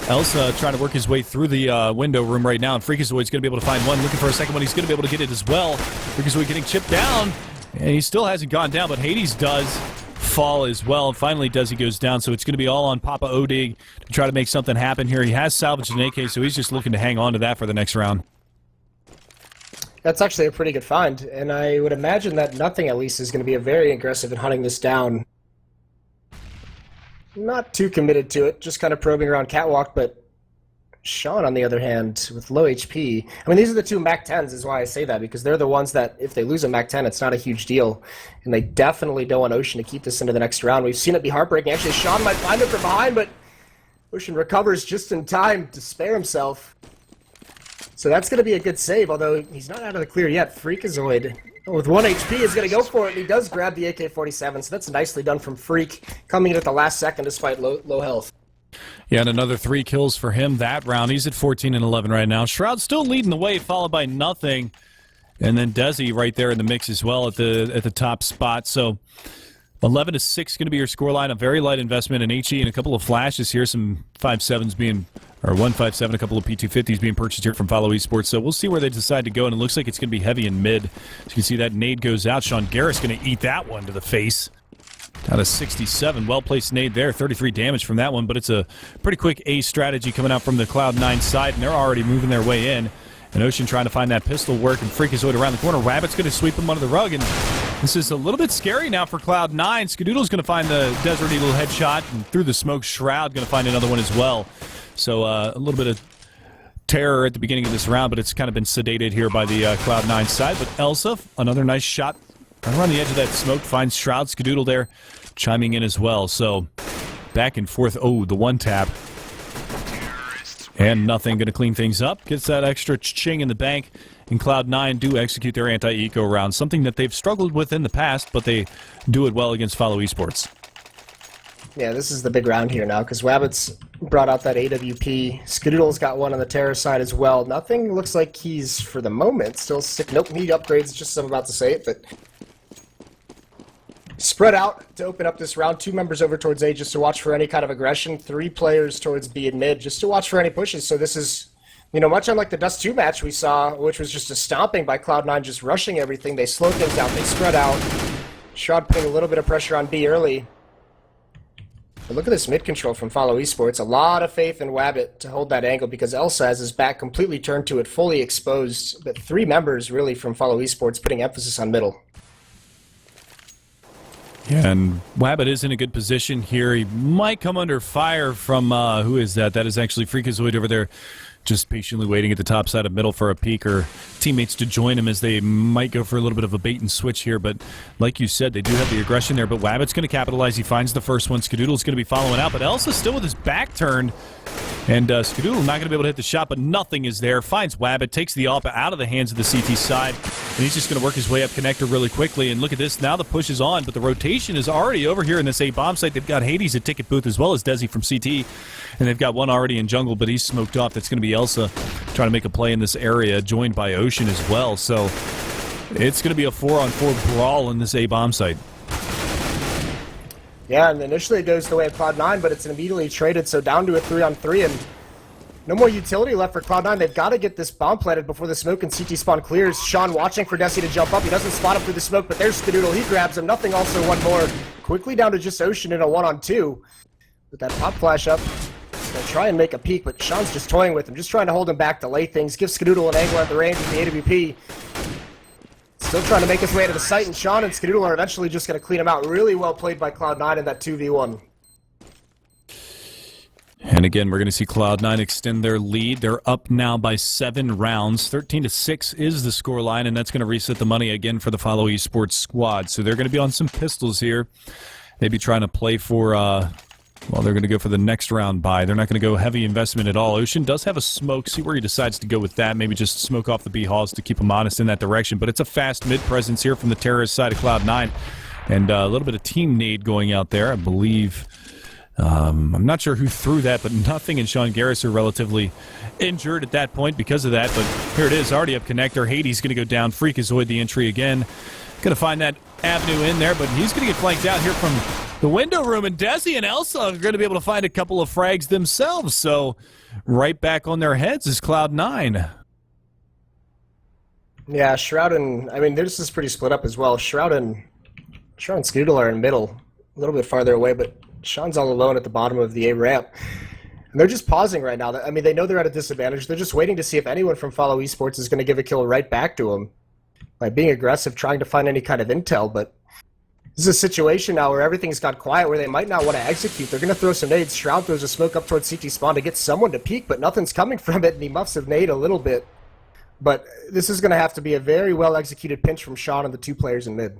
Elsa trying to work his way through the window room right now, and Freakazoid's going to be able to find one. Looking for a second one. He's going to be able to get it as well. Freakazoid getting chipped down, and he still hasn't gone down, but Hades does fall as well. And finally, Desi goes down, so it's going to be all on Papa Odig to try to make something happen here. He has salvaged an AK, so he's just looking to hang on to that for the next round. That's actually a pretty good find, and I would imagine that Nothing, at least, is going to be very aggressive in hunting this down. Not too committed to it, just kind of probing around Catwalk, but Sean, on the other hand, with low HP, I mean, these are the two Mac 10s, is why I say that, because they're the ones that, if they lose a Mac 10, it's not a huge deal, and they definitely don't want Ocean to keep this into the next round. We've seen it be heartbreaking. Actually, Sean might find it from behind, but Ocean recovers just in time to spare himself. So that's going to be a good save, although he's not out of the clear yet. Freakazoid, with 1 HP, is going to go for it, and he does grab the AK-47, so that's nicely done from Freak, coming in at the last second despite low health. Yeah, and another 3 kills for him that round. He's at 14-11 right now. Shroud still leading the way, followed by Nothing, and then Desi right there in the mix as well at the top spot. So 11-6 going to be your scoreline. A very light investment in HE and a couple of flashes here. Some 5.7s being, or 1.57, a couple of P250s being purchased here from Follow Esports. So we'll see where they decide to go, and it looks like it's going to be heavy in mid. So you can see that nade goes out. Sean Garris going to eat that one to the face. Down to 67. Well-placed nade there. 33 damage from that one, but it's a pretty quick A strategy coming out from the Cloud9 side, and they're already moving their way in. And Ocean trying to find that pistol work, and Freakazoid around the corner. Rabbit's going to sweep him under the rug, and this is a little bit scary now for Cloud9. Skadoodle's going to find the Desert Eagle headshot, and through the smoke, Shroud going to find another one as well. So a little bit of terror at the beginning of this round, but it's kind of been sedated here by the Cloud9 side. But Elsa, another nice shot right around the edge of that smoke, finds Shroud. Skadoodle there chiming in as well. So back and forth. Oh, the one tap. And Nothing going to clean things up. Gets that extra ching in the bank. And Cloud9 do execute their anti-eco round. Something that they've struggled with in the past, but they do it well against Follow Esports. Yeah, this is the big round here now, because Wabbit's brought out that AWP. Skadoodle's got one on the terror side as well. Nothing looks like he's, for the moment, still sick. Nope, he upgrades just as I'm about to say it, but spread out to open up this round. 2 members over towards A just to watch for any kind of aggression. 3 players towards B and mid just to watch for any pushes. So this is, you know, much unlike the Dust 2 match we saw, which was just a stomping by Cloud9, just rushing everything. They slow things down. They spread out. Shroud putting a little bit of pressure on B early. But look at this mid-control from Follow Esports. A lot of faith in Wabbit to hold that angle because Elsa has his back completely turned to it, fully exposed. But 3 members really from Follow Esports putting emphasis on middle. Yeah, and Wabbit is in a good position here. He might come under fire from, who is that? That is actually Freakazoid over there just patiently waiting at the top side of middle for a peek or teammates to join him as they might go for a little bit of a bait and switch here. But like you said, they do have the aggression there. But Wabbit's going to capitalize. He finds the first one. Skadoodle's going to be following out. But Elsa's still with his back turned. And Skadoodle not going to be able to hit the shot, but nothing is there. Finds Wabbit, takes the AWP out of the hands of the CT side, and he's just going to work his way up connector really quickly. And look at this, now the push is on, but the rotation is already over here in this A bomb site. They've got Hades at ticket booth as well as Desi from CT, and they've got one already in jungle, but he's smoked off. That's going to be Elsa trying to make a play in this area, joined by Ocean as well. So it's going to be a 4-on-4 brawl in this A bomb site. Yeah, and initially it goes the way of Cloud9, but it's immediately traded, so down to a 3-on-3, and no more utility left for Cloud9. They've got to get this bomb planted before the smoke and CT spawn clears. Sean watching for Desi to jump up. He doesn't spot him through the smoke, but there's Skadoodle. He grabs him. Nothing, also one more. Quickly down to just Ocean in a 1-on-2. With that pop flash up, he's going to try and make a peek, but Sean's just toying with him, just trying to hold him back, delay things, give Skadoodle an angle at the range with the AWP. Still trying to make his way to the site, and Sean and Skadoodle are eventually just going to clean him out. Really well played by Cloud9 in that 2v1. And again, we're going to see Cloud9 extend their lead. They're up now by 7 rounds. 13-6 is the scoreline, and that's going to reset the money again for the FOLLOWeSPORTS squad. So they're going to be on some pistols here. Maybe trying to play for, well, they're going to go for the next round buy. They're not going to go heavy investment at all. Ocean does have a smoke. See where he decides to go with that. Maybe just smoke off the B halls to keep him honest in that direction. But it's a fast mid presence here from the terrorist side of Cloud9. And a little bit of team nade going out there, I believe. I'm not sure who threw that, but nothing, and Sean Garris are relatively injured at that point because of that. But here it is, already up connector. Hades going to go down. Freakazoid the entry again. Going to find that avenue in there, but he's going to get flanked out here from the window room, and Desi and Elsa are going to be able to find a couple of frags themselves. So right back on their heads is Cloud9. Yeah, Shroud and, I mean, this is pretty split up as well. Shroud and Skadoodle are in middle, a little bit farther away, but Sean's all alone at the bottom of the A ramp. And they're just pausing right now. I mean, they know they're at a disadvantage. They're just waiting to see if anyone from FOLLOWeSPORTS is going to give a kill right back to them by being aggressive, trying to find any kind of intel. But this is a situation now where everything's got quiet, where they might not want to execute. They're going to throw some nades. Shroud throws a smoke up towards CT spawn to get someone to peek, but nothing's coming from it, and he muffs of nade a little bit. But this is going to have to be a very well-executed pinch from Sean and the two players in mid.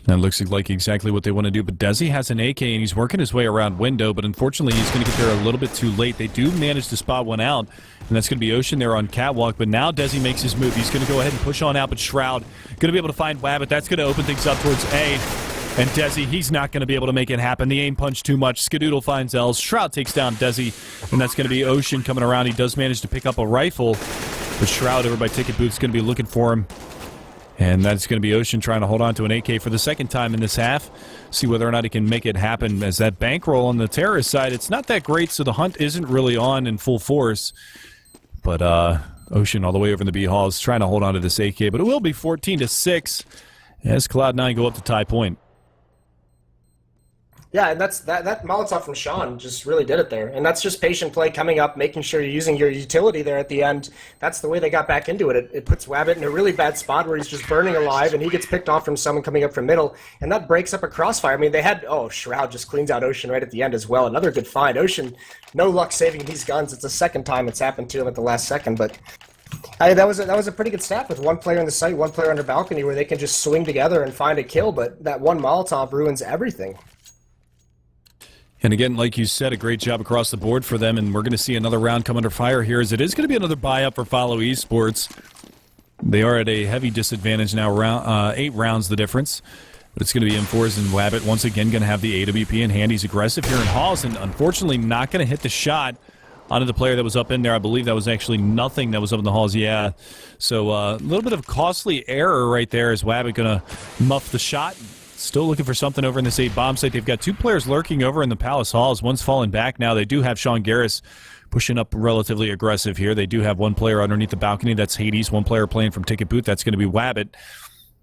That looks like exactly what they want to do, but Desi has an AK, and he's working his way around window, but unfortunately he's going to get there a little bit too late. They do manage to spot one out, and that's going to be Ocean there on catwalk, but now Desi makes his move. He's going to go ahead and push on out, but Shroud going to be able to find Wabbit. That's going to open things up towards A, and Desi, he's not going to be able to make it happen. The aim punch too much. Skadoodle finds Els. Shroud takes down Desi, and that's going to be Ocean coming around. He does manage to pick up a rifle, but Shroud over by ticket booth is going to be looking for him. And that's going to be Ocean trying to hold on to an AK for the second time in this half. See whether or not he can make it happen. As that bankroll on the terrorist side, it's not that great, so the hunt isn't really on in full force. But Ocean all the way over in the B hall is trying to hold on to this AK. But it will be 14-6 as Cloud9 go up to tie point. Yeah, and that Molotov from Sean just really did it there. And that's just patient play coming up, making sure you're using your utility there at the end. That's the way they got back into it. It puts Wabbit in a really bad spot where he's just burning alive, and he gets picked off from someone coming up from middle, and that breaks up a crossfire. I mean, they had, Shroud just cleans out Ocean right at the end as well. Another good find. Ocean, no luck saving these guns. It's the second time it's happened to him at the last second, but that was a pretty good stat with one player in the site, one player on their balcony where they can just swing together and find a kill, but that one Molotov ruins everything. And again, like you said, a great job across the board for them, and we're going to see another round come under fire here, as it is going to be another buy-up for FOLLOWeSPORTS. They are at a heavy disadvantage now, 8 rounds the difference. But it's going to be M4s, and Wabbit once again going to have the AWP in hand. He's aggressive here in Halls, and unfortunately not going to hit the shot onto the player that was up in there. I believe that was actually nothing that was up in the halls, yeah. So a little bit of costly error right there as Wabbit going to muff the shot. Still looking for something over in this 8 bomb site. They've got 2 players lurking over in the Palace Halls. One's falling back now. They do have Sean Garris pushing up relatively aggressive here. They do have one player underneath the balcony. That's Hades. One player playing from ticket booth. That's going to be Wabbit.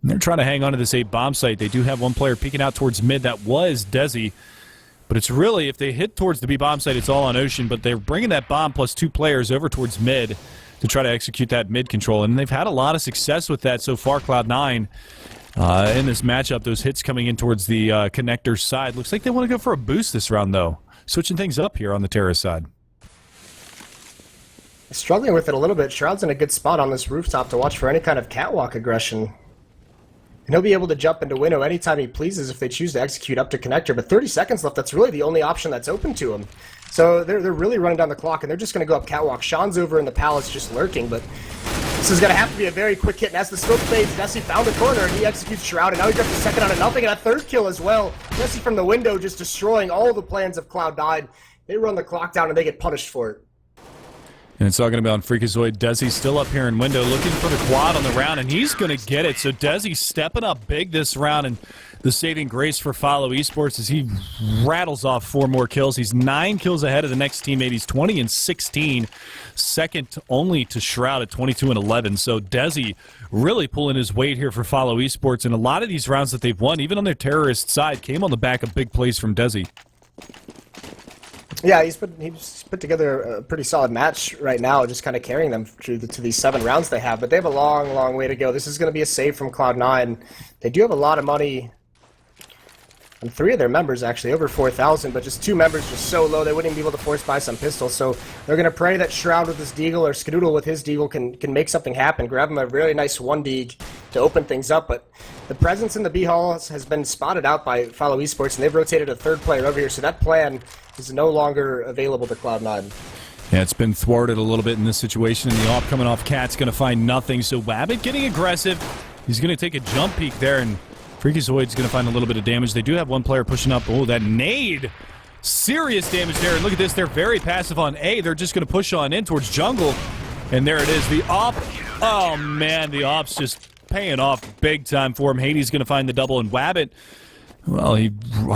And they're trying to hang on to this 8 bomb site. They do have one player peeking out towards mid. That was Desi. But it's really, if they hit towards the B bomb site, it's all on Ocean. But they're bringing that bomb plus 2 players over towards mid to try to execute that mid control. And they've had a lot of success with that so far, Cloud9. In this matchup, those hits coming in towards the connector side. Looks like they want to go for a boost this round, though. Switching things up here on the terrorist side. Struggling with it a little bit. Shroud's in a good spot on this rooftop to watch for any kind of catwalk aggression. And he'll be able to jump into window anytime he pleases if they choose to execute up to connector. But 30 seconds left, that's really the only option that's open to him. So they're really running down the clock, and they're just going to go up catwalk. Sean's over in the palace just lurking, but this is going to have to be a very quick hit. And as the smoke fades, Desi found a corner, and he executes Shroud, and now he drops a second out of nothing, and a third kill as well. Desi from the window just destroying all the plans of Cloud9. They run the clock down, and they get punished for it. And it's talking about Freakazoid. Desi still up here in window looking for the quad on the round, and he's going to get it. So Desi stepping up big this round, and the saving grace for FOLLOWeSPORTS as he rattles off 4 more kills. He's 9 kills ahead of the next teammate. He's 20 and 16, second only to Shroud at 22 and 11. So Desi really pulling his weight here for FOLLOWeSPORTS, and a lot of these rounds that they've won, even on their terrorist side, came on the back of big plays from Desi. Yeah, he's put together a pretty solid match right now, just kind of carrying them to these 7 rounds they have. But they have a long, long way to go. This is going to be a save from Cloud9. They do have a lot of money on 3 of their members, actually, over 4,000, but just 2 members just so low they wouldn't even be able to force buy some pistols. So they're going to pray that Shroud with his deagle or Skadoodle with his deagle can make something happen, grab him a really nice 1 deag to open things up. But the presence in the B hall has been spotted out by FOLLOWeSPORTS, and they've rotated a 3rd player over here, so that plan is no longer available to Cloud9. Yeah, it's been thwarted a little bit in this situation, and the AWP coming off Cat's going to find nothing. So Wabbit getting aggressive. He's going to take a jump peek there, and Freakazoid's going to find a little bit of damage. They do have 1 player pushing up. Oh, that nade. Serious damage there. And look at this. They're very passive on A. They're just going to push on in towards jungle. And there it is. The AWP. Oh, man. The AWP's just paying off big time for him. Hades going to find the double, and Wabbit, well, I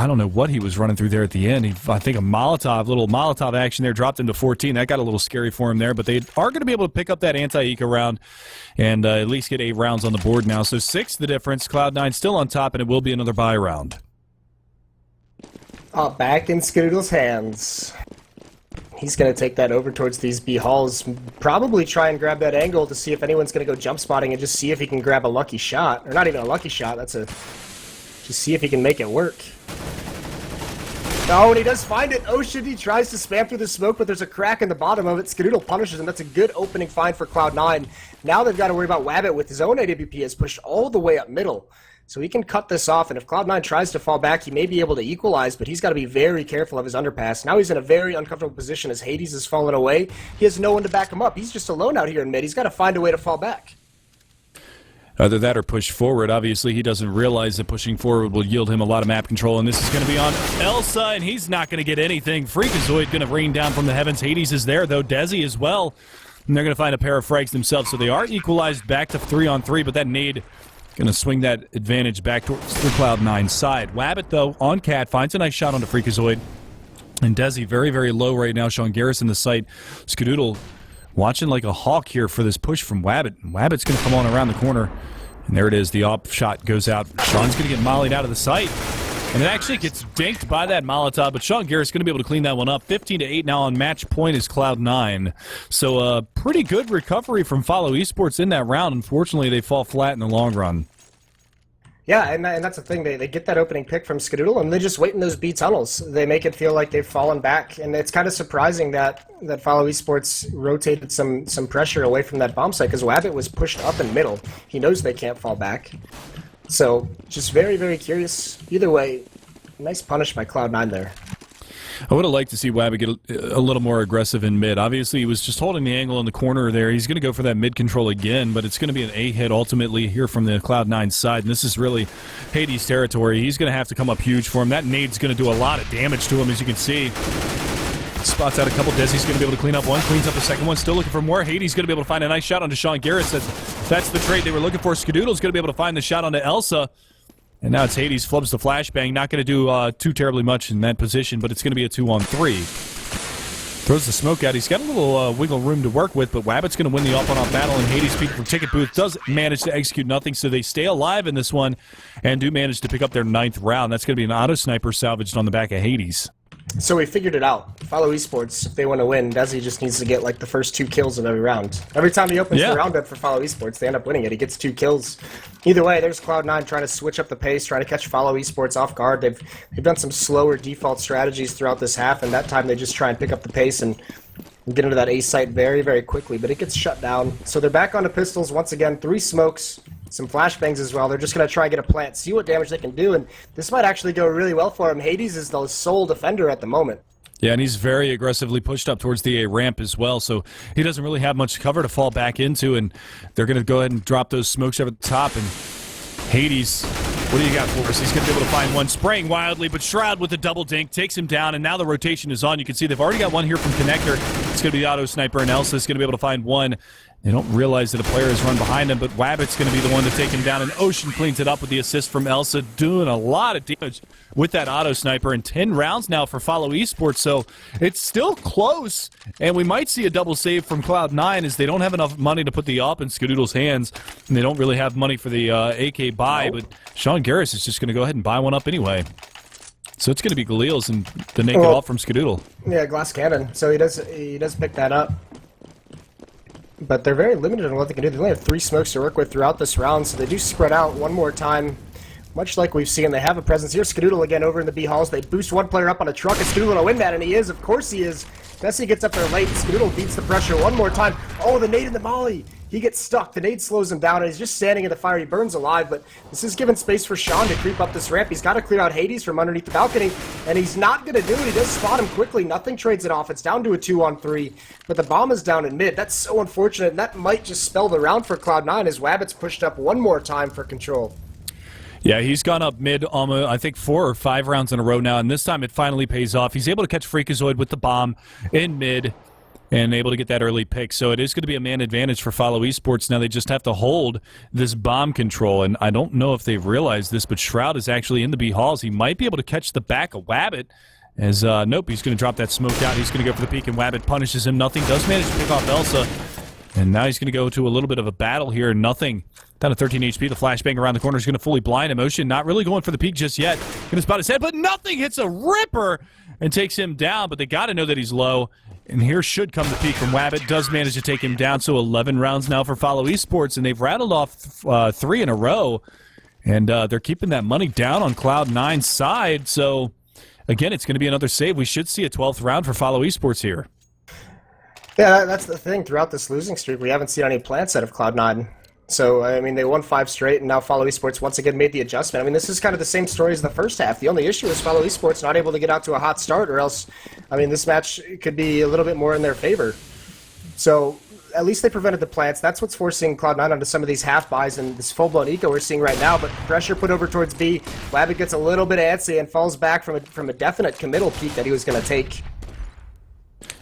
don't know what he was running through there at the end. I think a little Molotov action there dropped him to 14. That got a little scary for him there, but they are going to be able to pick up that anti-eco round and at least get 8 rounds on the board now. So 6 the difference. Cloud9 still on top, and it will be another buy round. Back in Skadoodle's hands. He's going to take that over towards these B halls, probably try and grab that angle to see if anyone's going to go jump spotting and just see if he can grab a lucky shot. Or not even a lucky shot, just see if he can make it work. Oh, and he does find it. Ocean, he tries to spam through the smoke, but there's a crack in the bottom of it. Skadoodle punishes him. That's a good opening find for Cloud9. Now they've got to worry about Wabbit with his own AWP has pushed all the way up middle. So he can cut this off, and if Cloud9 tries to fall back, he may be able to equalize, but he's got to be very careful of his underpass. Now he's in a very uncomfortable position as Hades is falling away. He has no one to back him up. He's just alone out here in mid. He's got to find a way to fall back. Either that or push forward. Obviously, he doesn't realize that pushing forward will yield him a lot of map control, and this is going to be on Elsa, and he's not going to get anything. Freakazoid going to rain down from the heavens. Hades is there, though. Desi as well. And they're going to find a pair of frags themselves, so they are equalized back to 3-on-3, but that nade going to swing that advantage back towards the Cloud9 side. Wabbit, though, on Cat, finds a nice shot onto Freakazoid. And Desi very, very low right now. Sean Garris in the sight. Skadoodle watching like a hawk here for this push from Wabbit. Wabbit's going to come on around the corner. And there it is. The AWP shot goes out. Sean's going to get mollied out of the sight. And it actually gets dinked by that Molotov, but Sean Garris going to be able to clean that one up. 15-8 now on match point is Cloud9. So a pretty good recovery from FOLLOWeSPORTS in that round. Unfortunately, they fall flat in the long run. Yeah, and that's the thing. They get that opening pick from Skadoodle, and they just wait in those B tunnels. They make it feel like they've fallen back, and it's kind of surprising that FOLLOWeSPORTS rotated some pressure away from that bomb site, because Wabbit was pushed up in middle. He knows they can't fall back. So, just very, very curious. Either way, nice punish by Cloud9 there. I would have liked to see Wabbit get a little more aggressive in mid. Obviously, he was just holding the angle in the corner there. He's going to go for that mid control again, but it's going to be an A hit ultimately here from the Cloud9 side, and this is really Hades territory. He's going to have to come up huge for him. That nade's going to do a lot of damage to him, as you can see. Spots out a couple. Desi's going to be able to clean up one, cleans up the second one, still looking for more. Hades going to be able to find a nice shot onto Sean Garris. That's the trade they were looking for. Skadoodle's going to be able to find the shot onto Elsa. And now it's Hades, flubs the flashbang. Not going to do too terribly much in that position, but it's going to be a 2-on-3. Throws the smoke out. He's got a little wiggle room to work with, but Wabbit's going to win the off-on-off battle, and Hades peeking from Ticket Booth does manage to execute nothing, so they stay alive in this one and do manage to pick up their 9th round. That's going to be an auto-sniper salvaged on the back of Hades. So we figured it out. FOLLOWeSPORTS, if they want to win, Desi just needs to get like the first 2 kills of every round. Every time he opens the round up for FOLLOWeSPORTS, they end up winning it. He gets 2 kills. Either way, there's Cloud9 trying to switch up the pace, trying to catch FOLLOWeSPORTS off guard. They've done some slower default strategies throughout this half, and that time they just try and pick up the pace and get into that A site very, very quickly, but it gets shut down. So they're back onto pistols once again. 3 smokes, some flashbangs as well. They're just going to try and get a plant, see what damage they can do, and this might actually go really well for him. Hades is the sole defender at the moment. Yeah, and he's very aggressively pushed up towards the A ramp as well, so he doesn't really have much cover to fall back into, and they're going to go ahead and drop those smokes over the top, and Hades, what do you got for us? He's going to be able to find one, spraying wildly, but Shroud with a double dink takes him down, and now the rotation is on. You can see they've already got one here from Connector. It's going to be the auto sniper, and Elsa's going to be able to find one. They don't realize that a player has run behind him, but Wabbit's going to be the one to take him down, and Ocean cleans it up with the assist from Elsa, doing a lot of damage with that auto sniper, and 10 rounds now for Follow Esports, so it's still close, and we might see a double save from Cloud9 as they don't have enough money to put the AWP in Skadoodle's hands, and they don't really have money for the AK buy, but Sean Garris is just going to go ahead and buy one up anyway. So it's going to be Galil's and the naked off from Skadoodle. Yeah, glass cannon, so he does pick that up. But they're very limited on what they can do. They only have 3 smokes to work with throughout this round, so they do spread out one more time. Much like we've seen, they have a presence here. Skadoodle again over in the B halls. They boost one player up on a truck. Is Skadoodle going to win that? And he is. Of course he is. Messi gets up there late. Skadoodle beats the pressure one more time. Oh, the nade and the molly. He gets stuck. The nade slows him down, and he's just standing in the fire. He burns alive, but this is giving space for Sean to creep up this ramp. He's got to clear out Hades from underneath the balcony, and he's not going to do it. He does spot him quickly. Nothing trades it off. It's down to a 2-on-3, but the bomb is down in mid. That's so unfortunate, and that might just spell the round for Cloud9 as Wabbit's pushed up one more time for control. Yeah, he's gone up mid almost, I think, 4 or 5 rounds in a row now, and this time it finally pays off. He's able to catch Freakazoid with the bomb in mid and able to get that early pick. So it is going to be a man advantage for Follow Esports. Now they just have to hold this bomb control, and I don't know if they've realized this, but Shroud is actually in the B halls. He might be able to catch the back of Wabbit. As, nope, he's going to drop that smoke out. He's going to go for the peek, and Wabbit punishes him. Nothing does manage to pick off Elsa. And now he's going to go to a little bit of a battle here. Nothing. Down to 13 HP. The flashbang around the corner is going to fully blind him. Ocean not really going for the peek just yet. Going to spot his head, but nothing hits a ripper and takes him down. But they got to know that he's low. And here should come the peek from Wabbit. Does manage to take him down. So 11 rounds now for Follow Esports. And they've rattled off 3 in a row. And they're keeping that money down on Cloud9's side. So, again, it's going to be another save. We should see a 12th round for Follow Esports here. Yeah, that's the thing. Throughout this losing streak, we haven't seen any plants out of Cloud9. So, I mean, they won 5 straight, and now Follow Esports once again made the adjustment. I mean, this is kind of the same story as the first half. The only issue is Follow Esports not able to get out to a hot start, or else, I mean, this match could be a little bit more in their favor. So, at least they prevented the plants. That's what's forcing Cloud9 onto some of these half buys and this full-blown eco we're seeing right now. But pressure put over towards B. Wabbit gets a little bit antsy and falls back from a definite committal peak that he was going to take.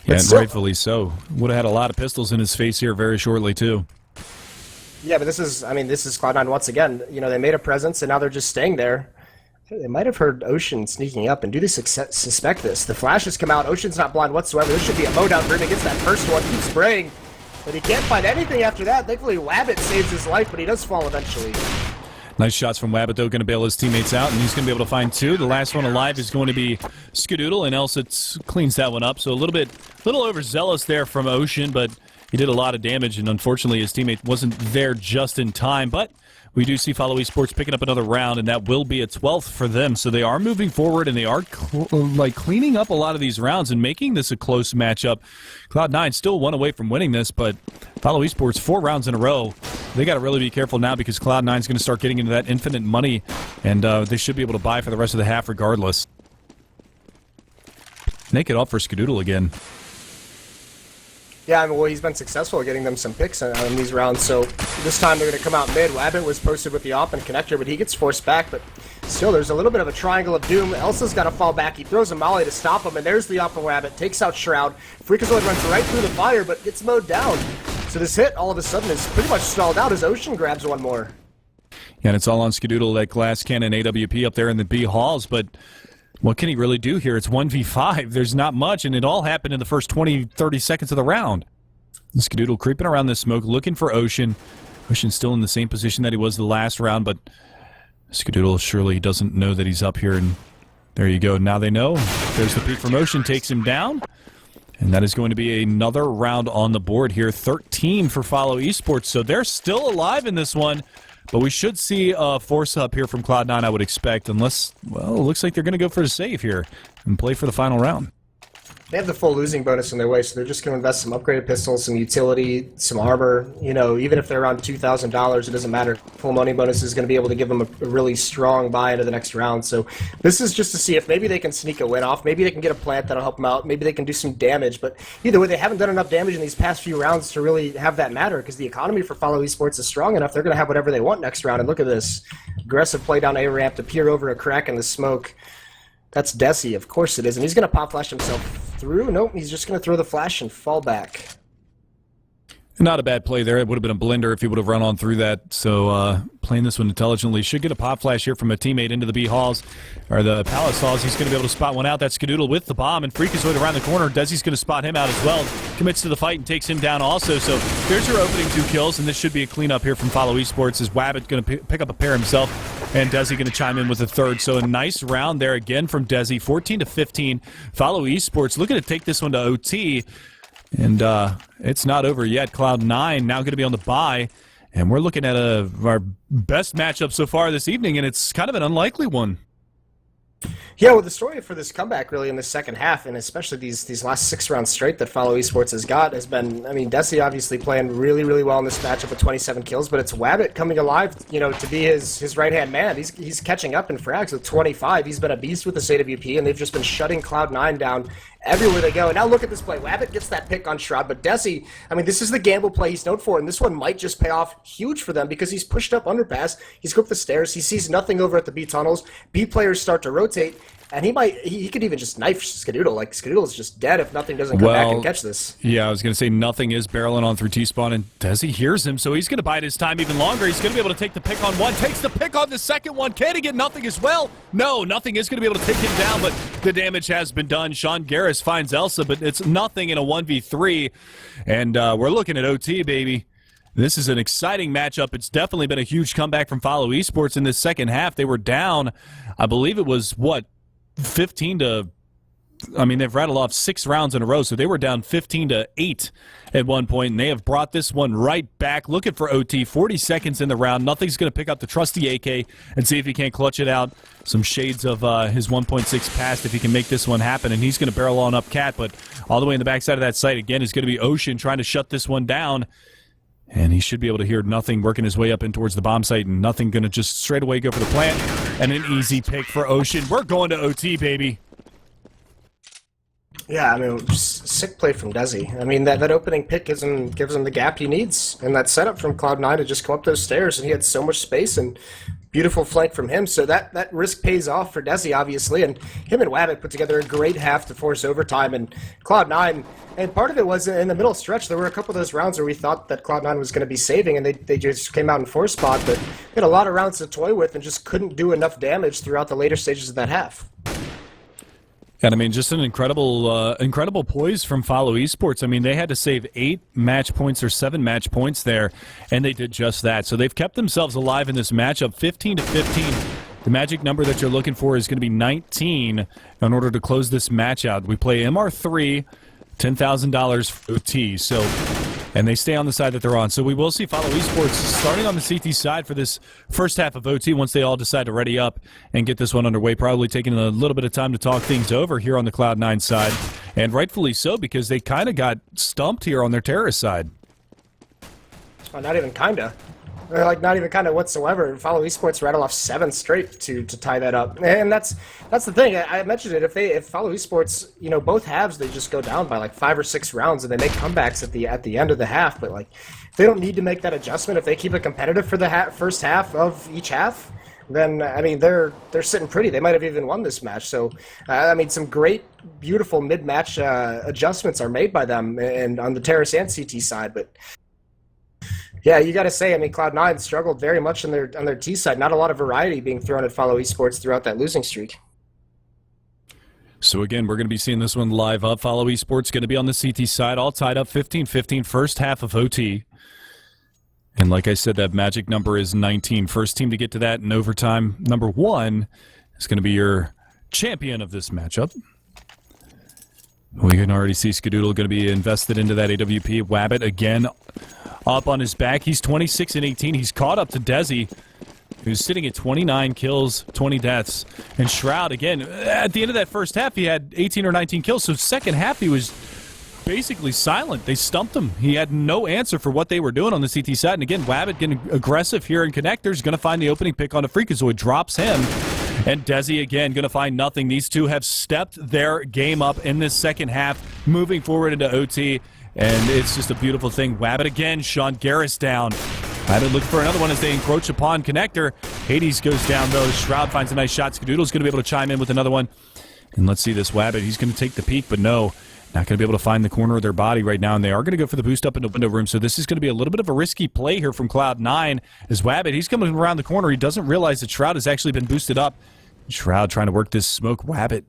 Yeah, and rightfully so. Would have had a lot of pistols in his face here very shortly, too. Yeah, but this is Cloud9 once again. You know, they made a presence, and now they're just staying there. They might have heard Ocean sneaking up, and do they suspect this? The flashes come out. Ocean's not blind whatsoever. This should be a mowdown for him. He gets that first one, keeps spraying, but he can't find anything after that. Thankfully, Wabbit saves his life, but he does fall eventually. Nice shots from Wabbit, though, going to bail his teammates out, and he's going to be able to find 2. The last one alive is going to be Skadoodle, and Elsa cleans that one up. So a little overzealous there from Ocean, but he did a lot of damage, and unfortunately his teammate wasn't there just in time. But we do see Follow Esports picking up another round, and that will be a 12th for them. So they are moving forward, and they are cleaning up a lot of these rounds and making this a close matchup. Cloud9 still 1 away from winning this, but Follow Esports 4 rounds in a row. They got to really be careful now because Cloud9 is going to start getting into that infinite money, and they should be able to buy for the rest of the half regardless. Naked off for Skadoodle again. Yeah, I mean, well, he's been successful at getting them some picks in these rounds, so this time they're going to come out mid. Wabbit was posted with the op and connector, but he gets forced back, but still, there's a little bit of a triangle of doom. Elsa's got to fall back. He throws a molly to stop him, and there's the op from Wabbit. Takes out Shroud. Freakazoid runs right through the fire, but gets mowed down. So this hit, all of a sudden, is pretty much stalled out as Ocean grabs one more. Yeah, and it's all on Skadoodle, that glass cannon AWP up there in the B halls, but what can he really do here? It's 1v5. There's not much, and it all happened in the first 20, 30 seconds of the round. Skadoodle creeping around the smoke, looking for Ocean. Ocean's still in the same position that he was the last round, but Skadoodle surely doesn't know that he's up here, and there you go. Now they know. There's the peek from Ocean, takes him down, and that is going to be another round on the board here. 13 for Follow Esports, so they're still alive in this one, but we should see a force up here from Cloud9, I would expect, unless, well, it looks like they're going to go for a save here and play for the final round. they have the full losing bonus in their way, so they're just going to invest some upgraded pistols, some utility, some armor. You know, even if they're around $2,000, it doesn't matter. Full money bonus is going to be able to give them a really strong buy into the next round. So this is just to see if maybe they can sneak a win off. Maybe they can get a plant that'll help them out. Maybe they can do some damage. But either way, they haven't done enough damage in these past few rounds to really have that matter, because the economy for Follow Esports is strong enough. They're going to have whatever they want next round. And look at this. Aggressive play down A ramp to peer over a crack in the smoke. That's Desi, of course it is. And he's going to pop flash himself through. Nope, he's just going to throw the flash and fall back. Not a bad play there. It would have been a blender if he would have run on through that. So playing this one intelligently. Should get a pop flash here from a teammate into the B halls, or the Palace halls. He's going to be able to spot one out. That's Skadoodle with the bomb, and Freakazoid around the corner. Desi's going to spot him out as well. Commits to the fight and takes him down also. So there's your opening 2 kills, and this should be a cleanup here from Follow Esports. Is Wabbit going to pick up a pair himself, and Desi going to chime in with a third. So a nice round there again from Desi. 14-15. Follow Esports looking to take this one to OT. And it's not over yet. Cloud9 now going to be on the bye. And we're looking at our best matchup so far this evening, and it's kind of an unlikely one. Yeah, well, the story for this comeback really in the second half, and especially these last 6 rounds straight that Follow Esports has got, has been, I mean, Desi obviously playing really, really well in this matchup with 27 kills, but it's Wabbit coming alive, you know, to be his right-hand man. He's catching up in frags with 25. He's been a beast with this AWP, and they've just been shutting Cloud9 down everywhere they go. And now look at this play. Wabbit gets that pick on Shroud, but Desi, I mean, this is the gamble play he's known for, and this one might just pay off huge for them because he's pushed up underpass. He's go up the stairs. He sees nothing over at the B tunnels. B players start to rotate, and he could even just knife Skadoodle. Like, Skadoodle is just dead if nothing doesn't come back and catch this. Yeah, I was going to say nothing is barreling on through T-spawn, and Desi hears him, so he's going to bide his time even longer. He's going to be able to take the pick on one, takes the pick on the second one. Can he get nothing as well? No, nothing is going to be able to take him down, but the damage has been done. Sean Garris finds Elsa, but it's nothing in a 1v3, and we're looking at OT, baby. This is an exciting matchup. It's definitely been a huge comeback from Follow Esports in this second half. They were down, I believe it was, 15 to, I mean, they've rattled off 6 rounds in a row, so they were down 15-8 at one point, and they have brought this one right back. Looking for OT, 40 seconds in the round. Nothing's going to pick up the trusty AK and see if he can't clutch it out. Some shades of his 1.6 past if he can make this one happen, and he's going to barrel on up Cat, but all the way in the backside of that site, again, is going to be Ocean trying to shut this one down. And he should be able to hear nothing working his way up in towards the bomb site, and nothing going to just straight away go for the plant. And an easy pick for Ocean. We're going to OT, baby. Yeah, I mean, just sick play from Desi. I mean, that opening pick gives him the gap he needs. And that setup from Cloud9 to just come up those stairs, and he had so much space, and beautiful flank from him. So that risk pays off for Desi, obviously. And him and Wabbit put together a great half to force overtime. And Cloud9, and part of it was in the middle stretch, there were a couple of those rounds where we thought that Cloud9 was going to be saving, and they just came out in 4 spot. But they had a lot of rounds to toy with and just couldn't do enough damage throughout the later stages of that half. And I mean, just an incredible poise from Follow Esports. I mean, they had to save 8 match points or 7 match points there, and they did just that. So they've kept themselves alive in this matchup, 15-15. The magic number that you're looking for is going to be 19 in order to close this match out. We play MR3, $10,000 for OT. So, and they stay on the side that they're on. So we will see Follow Esports starting on the CT side for this first half of OT once they all decide to ready up and get this one underway. Probably taking a little bit of time to talk things over here on the Cloud9 side. And rightfully so, because they kind of got stumped here on their terrorist side. Oh, not even kind of. Like, not even kind of whatsoever. Follow Esports rattle off 7 straight to tie that up, and that's the thing. I mentioned it. If Follow Esports, you know, both halves, they just go down by like 5 or 6 rounds, and they make comebacks at the end of the half. But like, they don't need to make that adjustment. If they keep it competitive for the first half of each half, then I mean they're sitting pretty. They might have even won this match. So I mean, some great, beautiful mid-match adjustments are made by them, and on the terrace and CT side, but. Yeah, you got to say, I mean, Cloud9 struggled very much on their T side. Not a lot of variety being thrown at Follow Esports throughout that losing streak. So again, we're going to be seeing this one live up. Follow Esports going to be on the CT side, all tied up 15-15, first half of OT. And like I said, that magic number is 19. First team to get to that in overtime, number 1, is going to be your champion of this matchup. We can already see Skadoodle going to be invested into that AWP. Wabbit again up on his back. He's 26-18. He's caught up to Desi. who's sitting at 29 kills, 20 deaths. And Shroud, again, at the end of that first half, he had 18 or 19 kills. So second half, he was basically silent. They stumped him. He had no answer for what they were doing on the CT side. And again, Wabbit getting aggressive here in connectors, going to find the opening pick on a Freakazoid, drops him. And Desi again going to find nothing. These two have stepped their game up in this second half, moving forward into OT. And it's just a beautiful thing. Wabbit again, Sean Garris down. Wabbit looking for another one as they encroach upon connector. Hades goes down though. Shroud finds a nice shot. Skadoodle's going to be able to chime in with another one. And let's see this Wabbit. He's going to take the peek, but no. Not going to be able to find the corner of their body right now, and they are going to go for the boost up into window room, so this is going to be a little bit of a risky play here from Cloud9 as Wabbit, he's coming around the corner. He doesn't realize that Shroud has actually been boosted up. Shroud trying to work this smoke. Wabbit,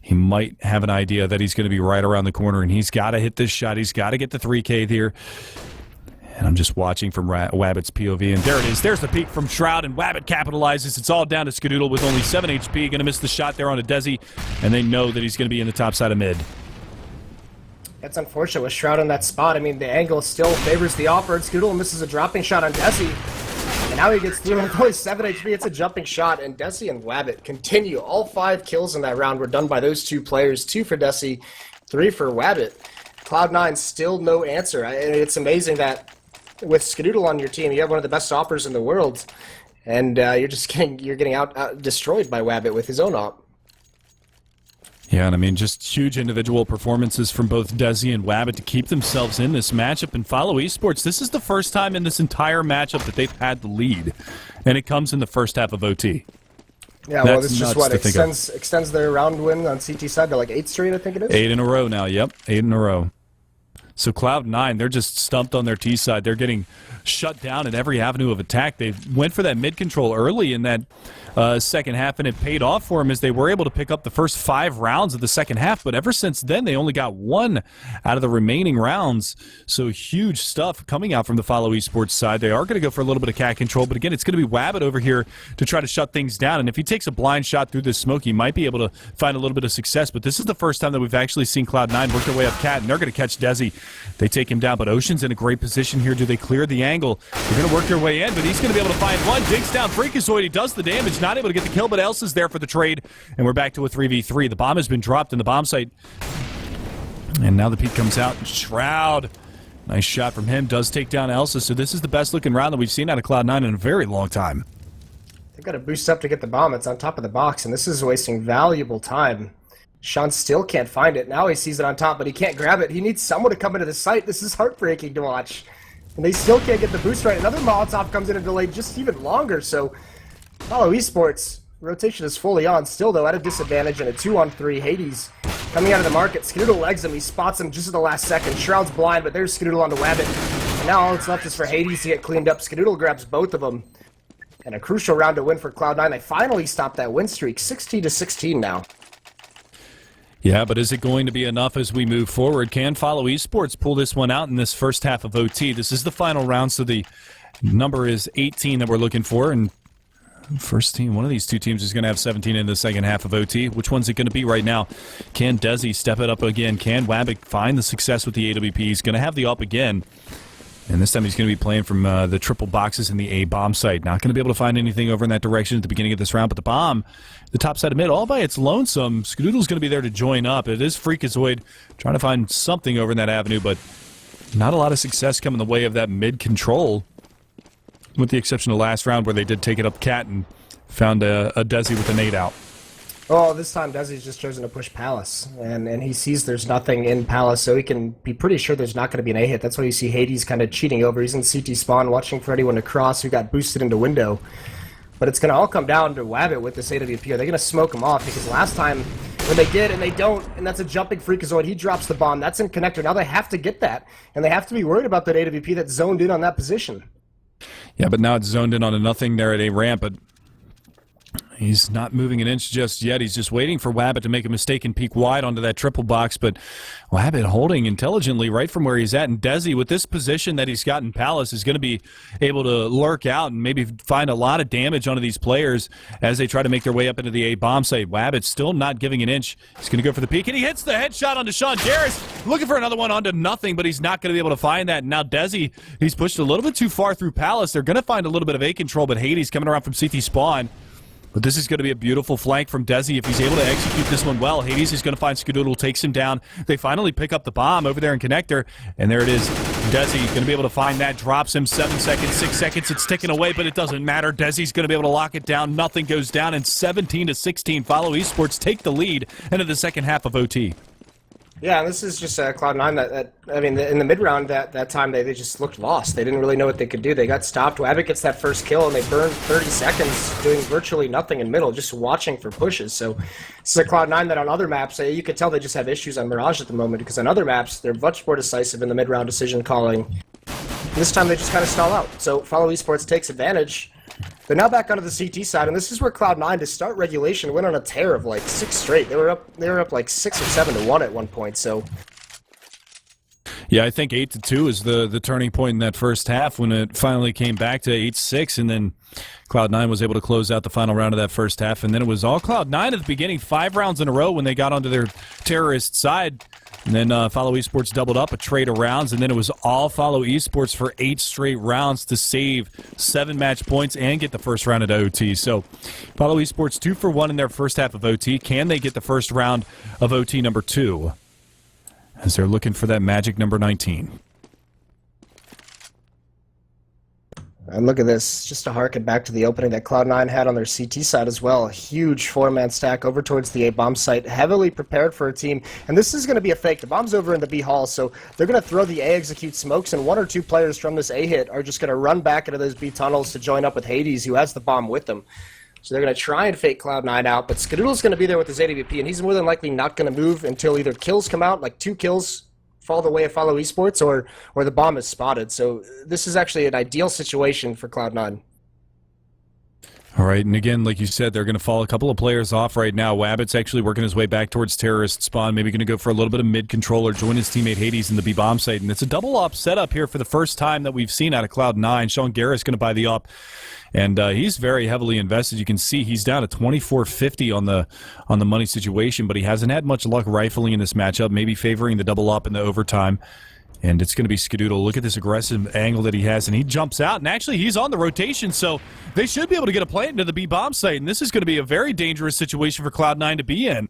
he might have an idea that he's going to be right around the corner, and he's got to hit this shot. He's got to get the 3K here. And I'm just watching from Wabbit's POV, and there it is. There's the peek from Shroud, and Wabbit capitalizes. It's all down to Skadoodle with only 7 HP. Going to miss the shot there on a Desi, and they know that he's going to be in the top side of mid. That's unfortunate with Shroud in that spot. I mean, the angle still favors the offer. Skadoodle misses a dropping shot on Desi. And now he gets through with only 7 HP. It's a jumping shot, and Desi and Wabbit continue. All 5 kills in that round were done by those 2 players. 2 for Desi, 3 for Wabbit. Cloud9 still no answer. It's amazing that with Skadoodle on your team, you have one of the best offers in the world, and you're getting out destroyed by Wabbit with his own op. Yeah, and I mean, just huge individual performances from both Desi and Wabbit to keep themselves in this matchup. And FOLLOWeSPORTS, this is the first time in this entire matchup that they've had the lead, and it comes in the first half of OT. Yeah, well, this is just what extends their round win on CT side to like 8 straight, I think it is. 8 in a row now, yep, 8 in a row. So Cloud9, they're just stumped on their T side. They're getting shut down at every avenue of attack. They went for that mid control early in that second half, and it paid off for them as they were able to pick up the first 5 rounds of the second half. But ever since then, they only got 1 out of the remaining rounds. So huge stuff coming out from the FOLLOWeSPORTS side. They are going to go for a little bit of cat control, but again, it's going to be Wabbit over here to try to shut things down. And if he takes a blind shot through this smoke, he might be able to find a little bit of success. But this is the first time that we've actually seen Cloud9 work their way up cat, and they're going to catch Desi. They take him down, but Ocean's in a great position here. Do they clear the angle? They're going to work their way in, but he's going to be able to find one. Digs down Freakazoid. He does the damage. Not able to get the kill, but else is there for the trade. And we're back to a 3v3. The bomb has been dropped in the bomb site. And now the peek comes out. Shroud. Nice shot from him. Does take down Elsa. So this is the best looking round that we've seen out of Cloud9 in a very long time. They've got to boost up to get the bomb. It's on top of the box, and this is wasting valuable time. Sean still can't find it. Now he sees it on top, but he can't grab it. He needs someone to come into the site. This is heartbreaking to watch. And they still can't get the boost right. Another Molotov comes in and delayed just even longer. So FOLLOWeSPORTS, rotation is fully on. Still, though, at a disadvantage in a 2-on-3. Hades coming out of the market. Skadoodle legs him. He spots him just at the last second. Shroud's blind, but there's Skadoodle onto Wabbit. And now all that's left is for Hades to get cleaned up. Skadoodle grabs both of them. And a crucial round to win for Cloud9. They finally stopped that win streak. 16-16 now. Yeah, but is it going to be enough as we move forward? Can FOLLOWeSPORTS pull this one out in this first half of OT? This is the final round, so the number is 18 that we're looking for. And first team, one of these two teams is going to have 17 in the second half of OT. Which one's it going to be right now? Can Desi step it up again? Can Wabbit find the success with the AWP? He's going to have the up again. And this time he's going to be playing from the triple boxes in the A bomb site. Not going to be able to find anything over in that direction at the beginning of this round, but the bomb, the top side of mid, all by its lonesome. Skadoodle's going to be there to join up. It is Freakazoid trying to find something over in that avenue, but not a lot of success coming the way of that mid control, with the exception of last round where they did take it up cat and found a Desi with a nade out. Oh, this time Desi's just chosen to push Palace, and he sees there's nothing in Palace, so he can be pretty sure there's not going to be an A hit. That's why you see Hades kind of cheating over. He's in CT spawn, watching for anyone to cross who got boosted into window. But it's going to all come down to Wabbit with this AWP. Are they going to smoke him off? Because last time when they did and they don't, and that's a jumping Freakazoid, he drops the bomb. That's in connector. Now they have to get that, and they have to be worried about that AWP that's zoned in on that position. Yeah, but now it's zoned in on a nothing there at A ramp, but He's not moving an inch just yet. He's just waiting for Wabbit to make a mistake and peek wide onto that triple box. But Wabbit holding intelligently right from where he's at. And Desi, with this position that he's got in Palace, is going to be able to lurk out and maybe find a lot of damage onto these players as they try to make their way up into the A bomb site. Wabbit still not giving an inch. He's going to go for the peek, and he hits the headshot onto Sean Garris. Looking for another one onto nothing, but he's not going to be able to find that. And now Desi, he's pushed a little bit too far through Palace. They're going to find a little bit of A control, but Hades coming around from CT spawn. But this is going to be a beautiful flank from Desi if he's able to execute this one well. Hades is going to find Skadoodle, takes him down. They finally pick up the bomb over there in Connector, and there it is. Desi going to be able to find that, drops him 7 seconds, 6 seconds. It's ticking away, but it doesn't matter. Desi's going to be able to lock it down. Nothing goes down, and 17-16. Follow Esports take the lead into the second half of OT. Yeah, and this is just Cloud9 I mean, in the mid-round that time, they just looked lost. They didn't really know what they could do. They got stopped. Wabbit gets that first kill, and they burned 30 seconds doing virtually nothing in middle, just watching for pushes. So this is a Cloud9 that on other maps, you could tell they just have issues on Mirage at the moment, because on other maps, they're much more decisive in the mid-round decision calling. This time, they just kind of stall out. So Follow Esports takes advantage. They're now back onto the CT side, and this is where Cloud9, to start regulation, went on a tear of like 6 straight. They were up like 6 or 7 to 1 at one point. So yeah, I think 8-2 is the turning point in that first half when it finally came back to 8-6, and then Cloud9 was able to close out the final round of that first half, and then it was all Cloud9 at the beginning, 5 rounds in a row when they got onto their terrorist side. And then Follow Esports doubled up a trade of rounds, and then it was all Follow Esports for 8 straight rounds to save 7 match points and get the first round at OT. So Follow Esports 2 for 1 in their first half of OT. Can they get the first round of OT number 2? As they're looking for that magic number 19. And look at this, just to harken back to the opening that Cloud9 had on their CT side as well. A huge 4-man stack over towards the A-bomb site, heavily prepared for a team. And this is going to be a fake. The bomb's over in the B hall, so they're going to throw the A execute smokes, and 1 or 2 players from this A hit are just going to run back into those B tunnels to join up with Hades, who has the bomb with them. So they're going to try and fake Cloud9 out, but Skadoodle's going to be there with his AWP, and he's more than likely not going to move until either kills come out, like 2 kills fall the way of Follow Esports, or the bomb is spotted. So this is actually an ideal situation for Cloud9. All right, and again, like you said, they're going to fall a couple of players off right now. Wabbit's actually working his way back towards terrorist spawn, maybe going to go for a little bit of mid-controller, join his teammate Hades in the B-bomb site, and it's a double-op setup here for the first time that we've seen out of Cloud9. Sean Garris going to buy the op, and he's very heavily invested. You can see he's down to 2450 on the money situation, but he hasn't had much luck rifling in this matchup, maybe favoring the double-op in the overtime. And it's going to be Skadoodle. Look at this aggressive angle that he has, and he jumps out, and actually he's on the rotation, so they should be able to get a plant into the B-bomb site, and this is going to be a very dangerous situation for Cloud9 to be in.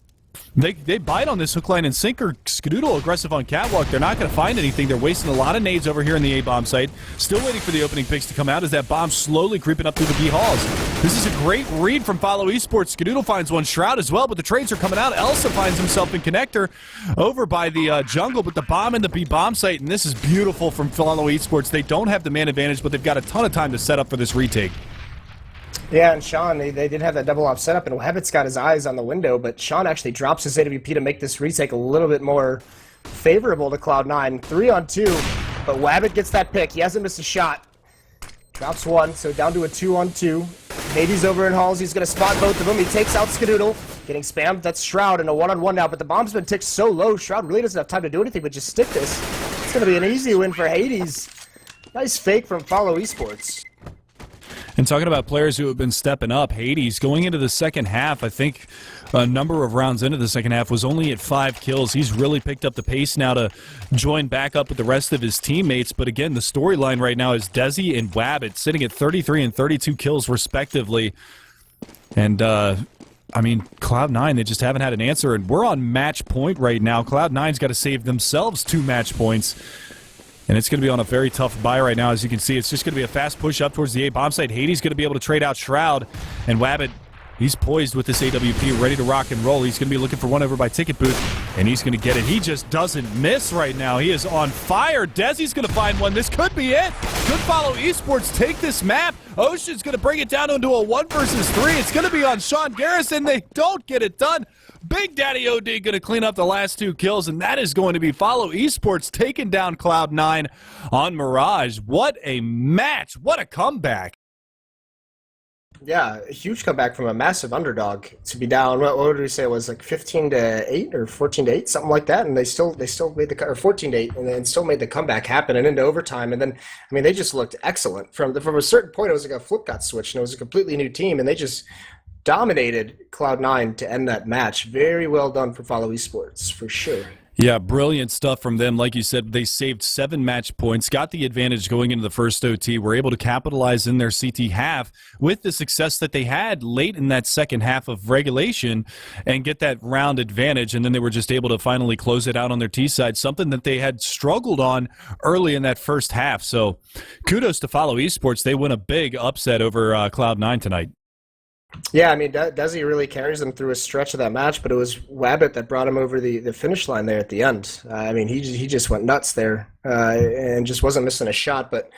They bite on this hook, line, and sinker. Skadoodle aggressive on catwalk. They're not going to find anything. They're wasting a lot of nades over here in the A-bomb site. Still waiting for the opening picks to come out as that bomb slowly creeping up through the B halls. This is a great read from Follow Esports. Skadoodle finds one Shroud as well, but the trades are coming out. Elsa finds himself in Connector over by the jungle, but the bomb in the B-bomb site, and this is beautiful from Follow Esports. They don't have the man advantage, but they've got a ton of time to set up for this retake. Yeah, and Sean, they did have that double op setup, and Wabbit's got his eyes on the window, but Sean actually drops his AWP to make this retake a little bit more favorable to Cloud9. 3-on-2, but Wabbit gets that pick. He hasn't missed a shot. Drops 1, so down to a 2-on-2. Hades over in halls. He's going to spot both of them. He takes out Skadoodle. Getting spammed. That's Shroud in a 1-on-1 now, but the bomb's been ticked so low, Shroud really doesn't have time to do anything but just stick this. It's going to be an easy win for Hades. Nice fake from Follow Esports. And talking about players who have been stepping up, Hades going into the second half, I think a number of rounds into the second half was only at 5 kills. He's really picked up the pace now to join back up with the rest of his teammates. But again, the storyline right now is Desi and Wabbit sitting at 33 and 32 kills respectively. And I mean, Cloud9, they just haven't had an answer. And we're on match point right now. Cloud9's got to save themselves 2 match points. And it's going to be on a very tough buy right now. As you can see, it's just going to be a fast push up towards the A-bomb site. Hades going to be able to trade out Shroud. And Wabbit, he's poised with this AWP, ready to rock and roll. He's going to be looking for one over by Ticket Booth, and he's going to get it. He just doesn't miss right now. He is on fire. Desi's going to find one. This could be it. Could Follow Esports take this map. Ocean's going to bring it down into a 1 versus 3. It's going to be on Sean Garris, and they don't get it done. Big Daddy OD going to clean up the last 2 kills, and that is going to be Follow Esports taking down Cloud9 on Mirage. What a match. What a comeback. Yeah, a huge comeback from a massive underdog to be down. What did we say? It was like 15-8 or 14-8, something like that, and they still made the or 14-8, and then still made the comeback happen and into overtime. And then, I mean, they just looked excellent from a certain point. It was like a flip got switched, and it was a completely new team, and they just dominated Cloud9 to end that match. Very well done for Follow Esports, for sure. Yeah, brilliant stuff from them. Like you said, they saved 7 match points, got the advantage going into the first OT, were able to capitalize in their CT half with the success that they had late in that second half of regulation and get that round advantage. And then they were just able to finally close it out on their T side, something that they had struggled on early in that first half. So kudos to Follow Esports. They win a big upset over Cloud9 tonight. Yeah, I mean, Desi really carries them through a stretch of that match, but it was Wabbit that brought him over the finish line there at the end. I mean, he just went nuts there and just wasn't missing a shot. But I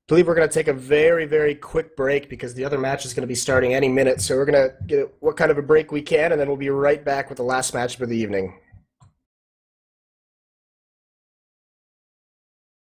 believe we're going to take a very, very quick break because the other match is going to be starting any minute. So we're going to get what kind of a break we can, and then we'll be right back with the last match of the evening.